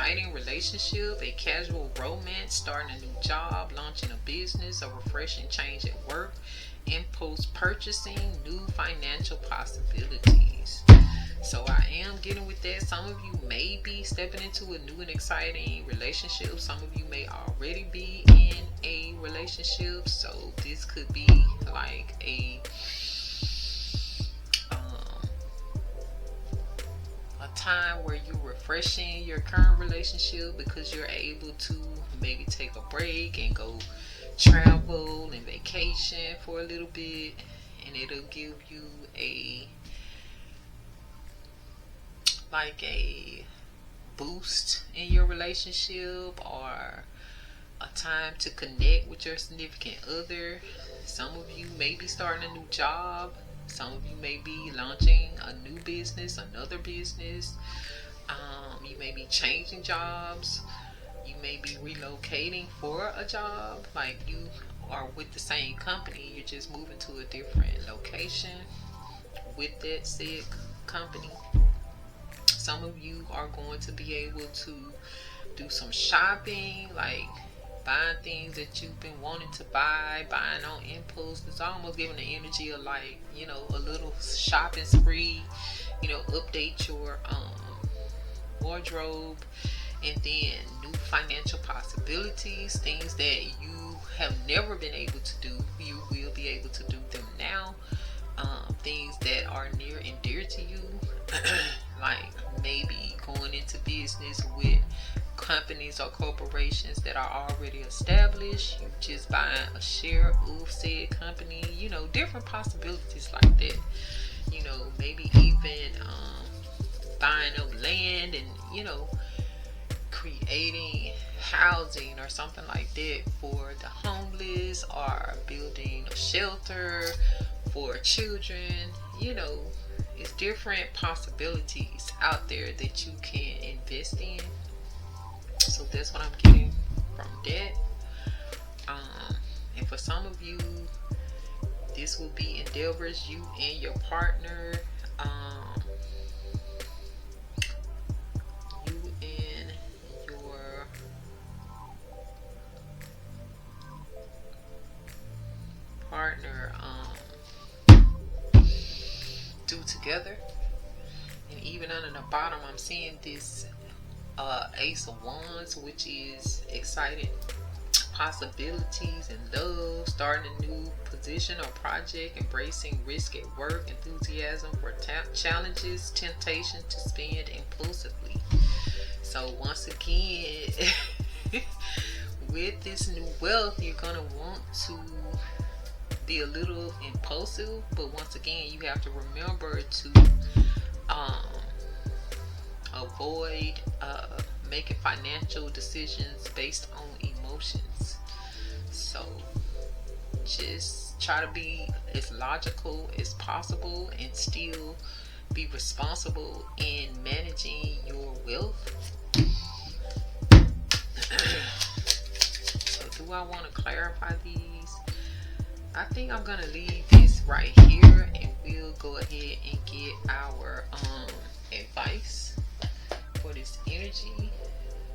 exciting relationship, a casual romance, starting a new job, launching a business, a refreshing change at work, impulse purchasing, new financial possibilities. So I am getting with that. Some of you may be stepping into a new and exciting relationship. Some of you may already be in a relationship. So this could be like a time where you're refreshing your current relationship because you're able to maybe take a break and go travel and vacation for a little bit, and it'll give you a boost in your relationship, or a time to connect with your significant other. Some of you may be starting a new job. Some of you may be launching a new business, another business. You may be changing jobs. You may be relocating for a job. Like you are with the same company, you're just moving to a different location with that said company. Some of you are going to be able to do some shopping, like buying things that you've been wanting to buy, buying on impulse. It's almost giving the energy of like, a little shopping spree, update your wardrobe, and then new financial possibilities, things that you have never been able to do, you will be able to do them now. Things that are near and dear to you, like maybe going into business with companies or corporations that are already established. You just buying a share of said company, different possibilities like that. Maybe even buying up land and creating housing or something like that for the homeless, or building a shelter for children. It's different possibilities out there that you can invest in. So that's what I'm getting from that. And for some of you, this will be endeavors you and your partner, you and your partner do together. And even under the bottom, I'm seeing this Ace of Wands, which is exciting possibilities and love, starting a new position or project, embracing risk at work, enthusiasm for challenges, temptation to spend impulsively. So once again, with this new wealth, you're gonna want to be a little impulsive, but once again, you have to remember to avoid making financial decisions based on emotions. So just try to be as logical as possible and still be responsible in managing your wealth. So do I want to clarify these? I think I'm gonna leave this right here, and we'll go ahead and get our advice for this energy.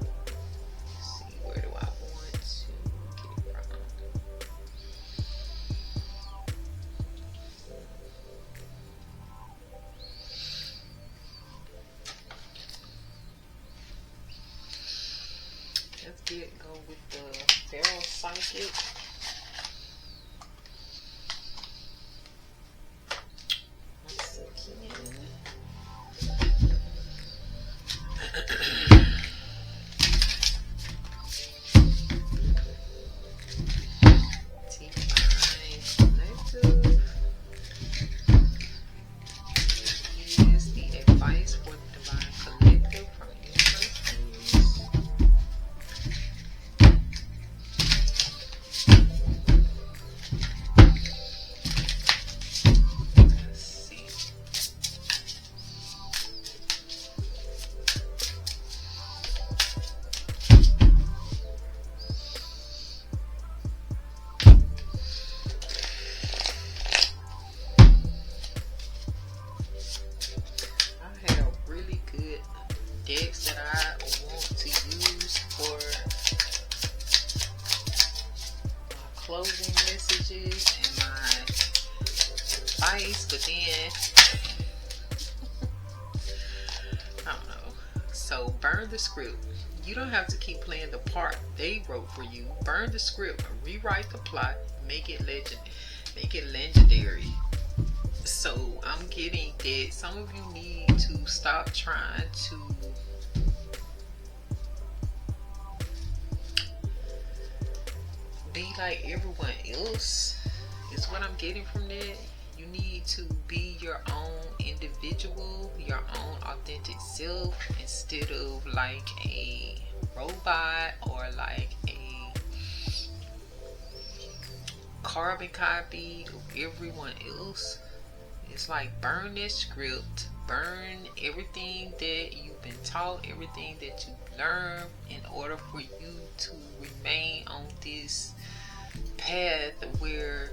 Let's see, where do I want to get it from? Let's go with the Pharaoh Psychic. Once again. closing messages and my advice, but then I don't know. So burn the script. You don't have to keep playing the part they wrote for you. Burn the script, rewrite the plot, make it legendary. So I'm getting that some of you need to stop trying to be like everyone else, is what I'm getting from that. You need to be your own individual, your own authentic self, instead of like a robot or like a carbon copy of everyone else. It's like burn this script, burn everything that you've been taught, everything that you've learned, in order for you to remain on this path where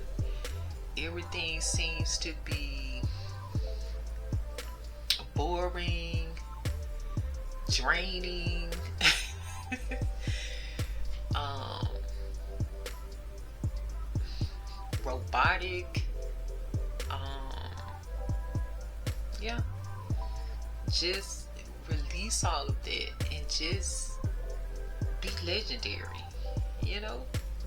everything seems to be boring, draining, robotic. Yeah, just release all of that and just be legendary. You know,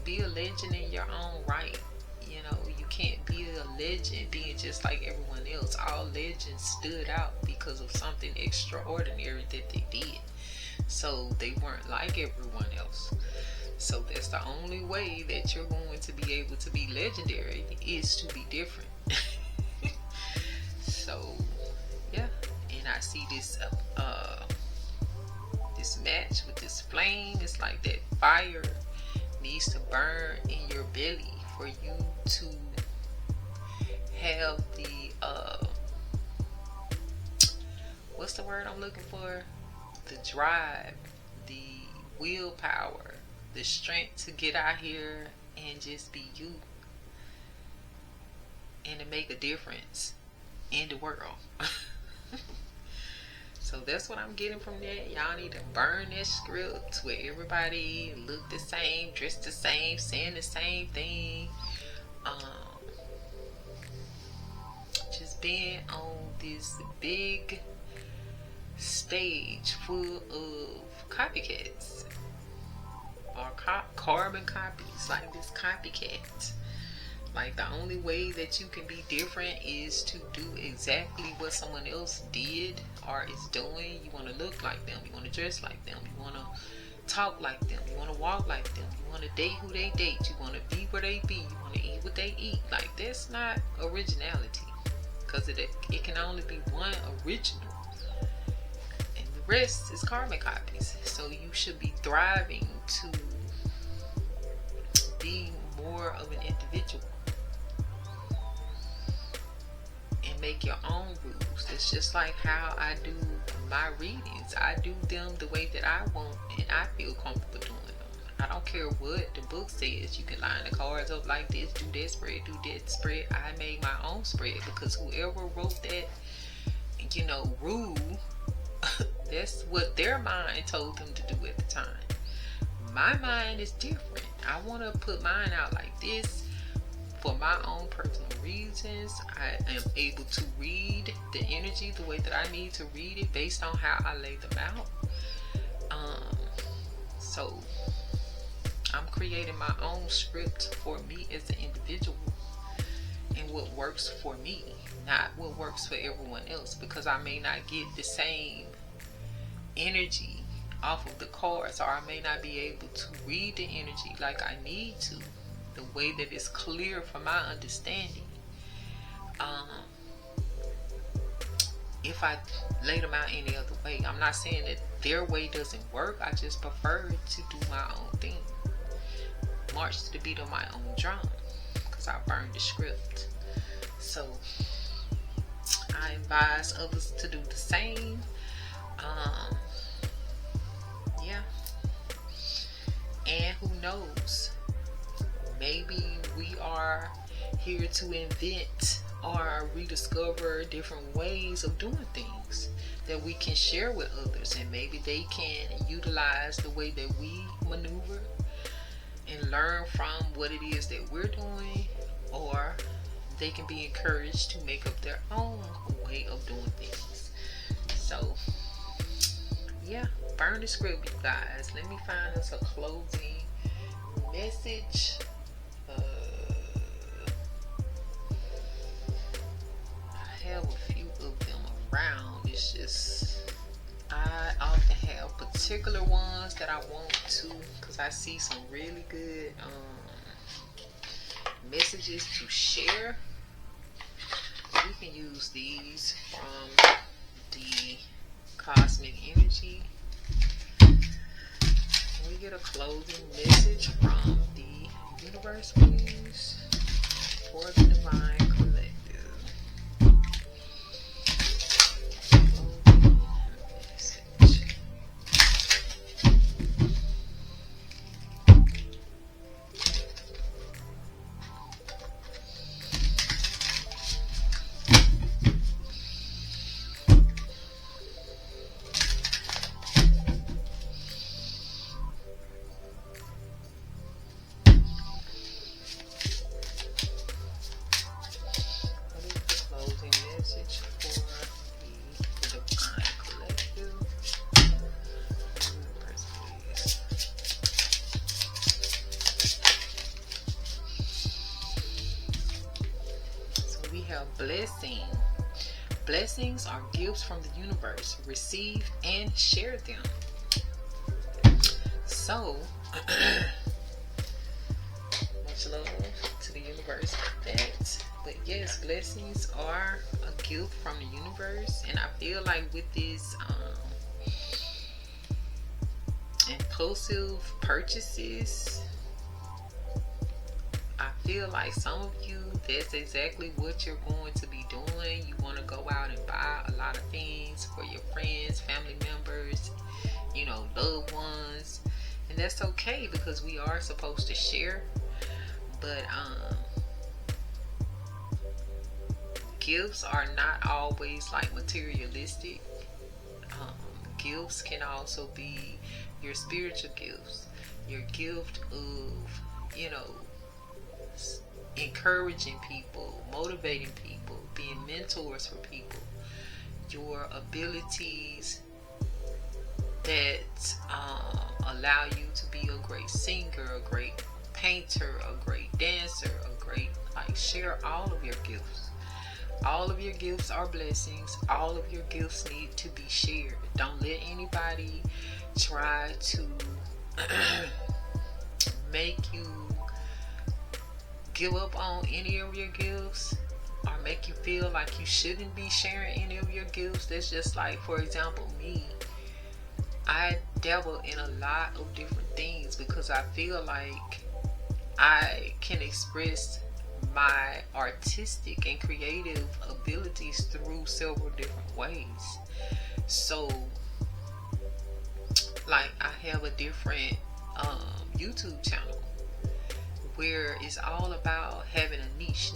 be a legend in your own right. You know, you can't be a legend being just like everyone else. All legends stood out because of something extraordinary that they did. So they weren't like everyone else. So that's the only way that you're going to be able to be legendary, is to be different. So yeah, and I see this this match with this flame. It's like that fire needs to burn in your belly for you to have the what's the word I'm looking for? The drive, the willpower, the strength to get out here and just be you and to make a difference in the world. So that's what I'm getting from that. Y'all need to burn this script where everybody look the same, dress the same, saying the same thing. Just being on this big stage full of copycats or carbon copies, like this copycat. Like the only way that you can be different is to do exactly what someone else did or is doing. You want to look like them, you want to dress like them, you want to talk like them, you want to walk like them, you want to date who they date, you want to be where they be, you want to eat what they eat. Like that's not originality, because it can only be one original and the rest is carbon copies. So you should be thriving to be more of an individual and make your own rules. It's just like how I do my readings. I do them the way that I want and I feel comfortable doing them. I don't care what the book says. You can line the cards up like this, do that spread, do that spread. I made my own spread because whoever wrote that, you know, rule, that's what their mind told them to do at the time. My mind is different. I want to put mine out like this for my own personal reasons. I am able to read the energy the way that I need to read it based on how I lay them out. So I'm creating my own script for me as an individual and what works for me, not what works for everyone else, because I may not get the same energy off of the cards, or I may not be able to read the energy like I need to, the way that is clear for my understanding. If I lay them out any other way, I'm not saying that their way doesn't work. I just prefer to do my own thing, march to the beat of my own drum, because I burned the script. So I advise others to do the same. Yeah, and who knows, maybe we are here to invent or rediscover different ways of doing things that we can share with others, and maybe they can utilize the way that we maneuver and learn from what it is that we're doing, or they can be encouraged to make up their own way of doing things. So yeah, burn the script, you guys. Let me find us a closing message. I have a few of them around. It's just I often have particular ones that I want to, because I see some really good messages to share. We can use these from the cosmic energy. Can we get a closing message from the universe, please, for the divine collective? Closing message. Blessing. Blessings are gifts from the universe. Receive and share them. So, much love to the universe for that. But yes, blessings are a gift from the universe, and I feel like with this impulsive purchases, I feel like some of you, that's exactly what you're going to be doing. You want to go out and buy a lot of things for your friends, family members, loved ones. And that's okay, because we are supposed to share. But gifts are not always like materialistic. Gifts can also be your spiritual gifts, your gift of, encouraging people, motivating people, being mentors for people, your abilities that allow you to be a great singer, a great painter, a great dancer, share all of your gifts. All of your gifts are blessings. All of your gifts need to be shared. Don't let anybody try to make you give up on any of your gifts, or make you feel like you shouldn't be sharing any of your gifts. That's just like, for example, me. I dabble in a lot of different things because I feel like I can express my artistic and creative abilities through several different ways. So, like, I have a different YouTube channel where it's all about having a niche.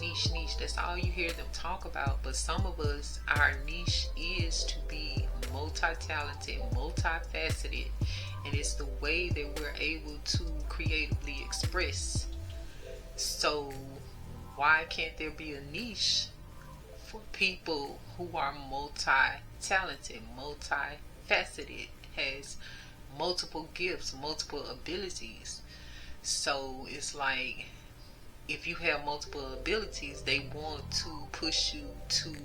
That's all you hear them talk about. But some of us, our niche is to be multi-talented, multifaceted, and it's the way that we're able to creatively express. So why can't there be a niche for people who are multi-talented, multifaceted, has multiple gifts, multiple abilities? So it's like, if you have multiple abilities, they want to push you to,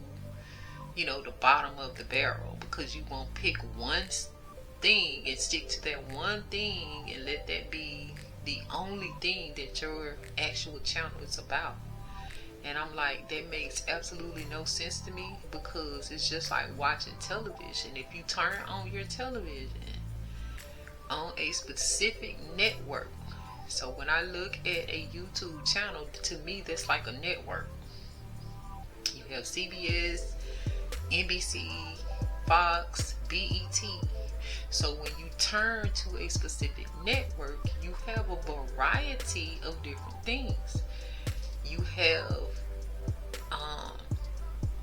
the bottom of the barrel, because you won't pick one thing and stick to that one thing and let that be the only thing that your actual channel is about. And I'm like, that makes absolutely no sense to me, because it's just like watching television. If you turn on your television on a specific network, so when I look at a YouTube channel, to me that's like a network. You have CBS, NBC, Fox, BET. So when you turn to a specific network, you have a variety of different things. You have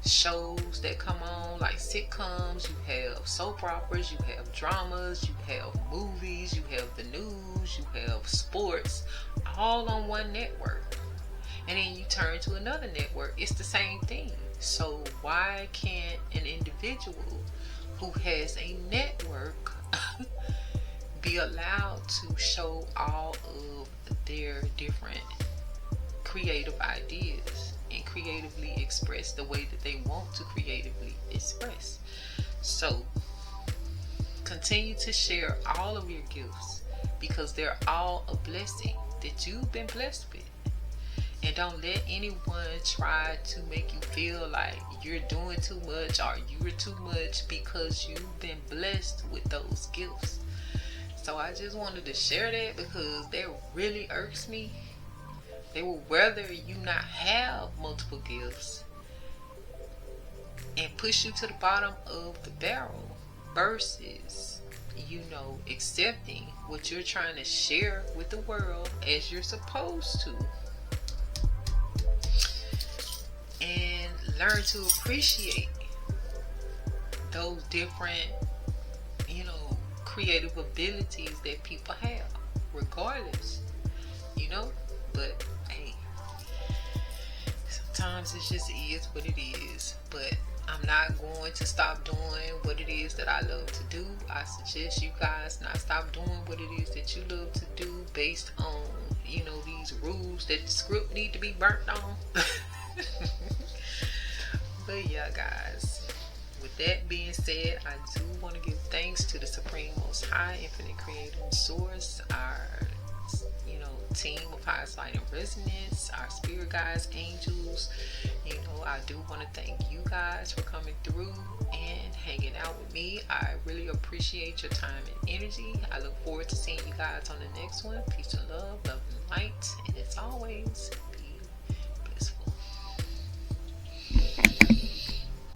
shows that come on, like sitcoms, you have soap operas, you have dramas, you have movies, you have the news, you have sports, all on one network. And then you turn to another network, it's the same thing. So why can't an individual who has a network be allowed to show all of their different creative ideas and creatively express the way that they want to creatively express? So continue to share all of your gifts, because they're all a blessing that you've been blessed with. And don't let anyone try to make you feel like you're doing too much or you're too much, because you've been blessed with those gifts. So I just wanted to share that, because that really irks me. They will rather you not have multiple gifts and push you to the bottom of the barrel versus, accepting what you're trying to share with the world as you're supposed to. And learn to appreciate those different, creative abilities that people have, regardless, But hey, sometimes it just is what it is. But I'm not going to stop doing what it is that I love to do. I suggest you guys not stop doing what it is that you love to do based on, these rules that the script need to be burnt on. But yeah, guys, with that being said, I do want to give thanks to the Supreme Most High, Infinite Creator and Source, our team of Highest Light and Resonance, our spirit guides, angels. I do want to thank you guys for coming through and hanging out with me. I really appreciate your time and energy. I look forward to seeing you guys on the next one. Peace and love and light. And as always,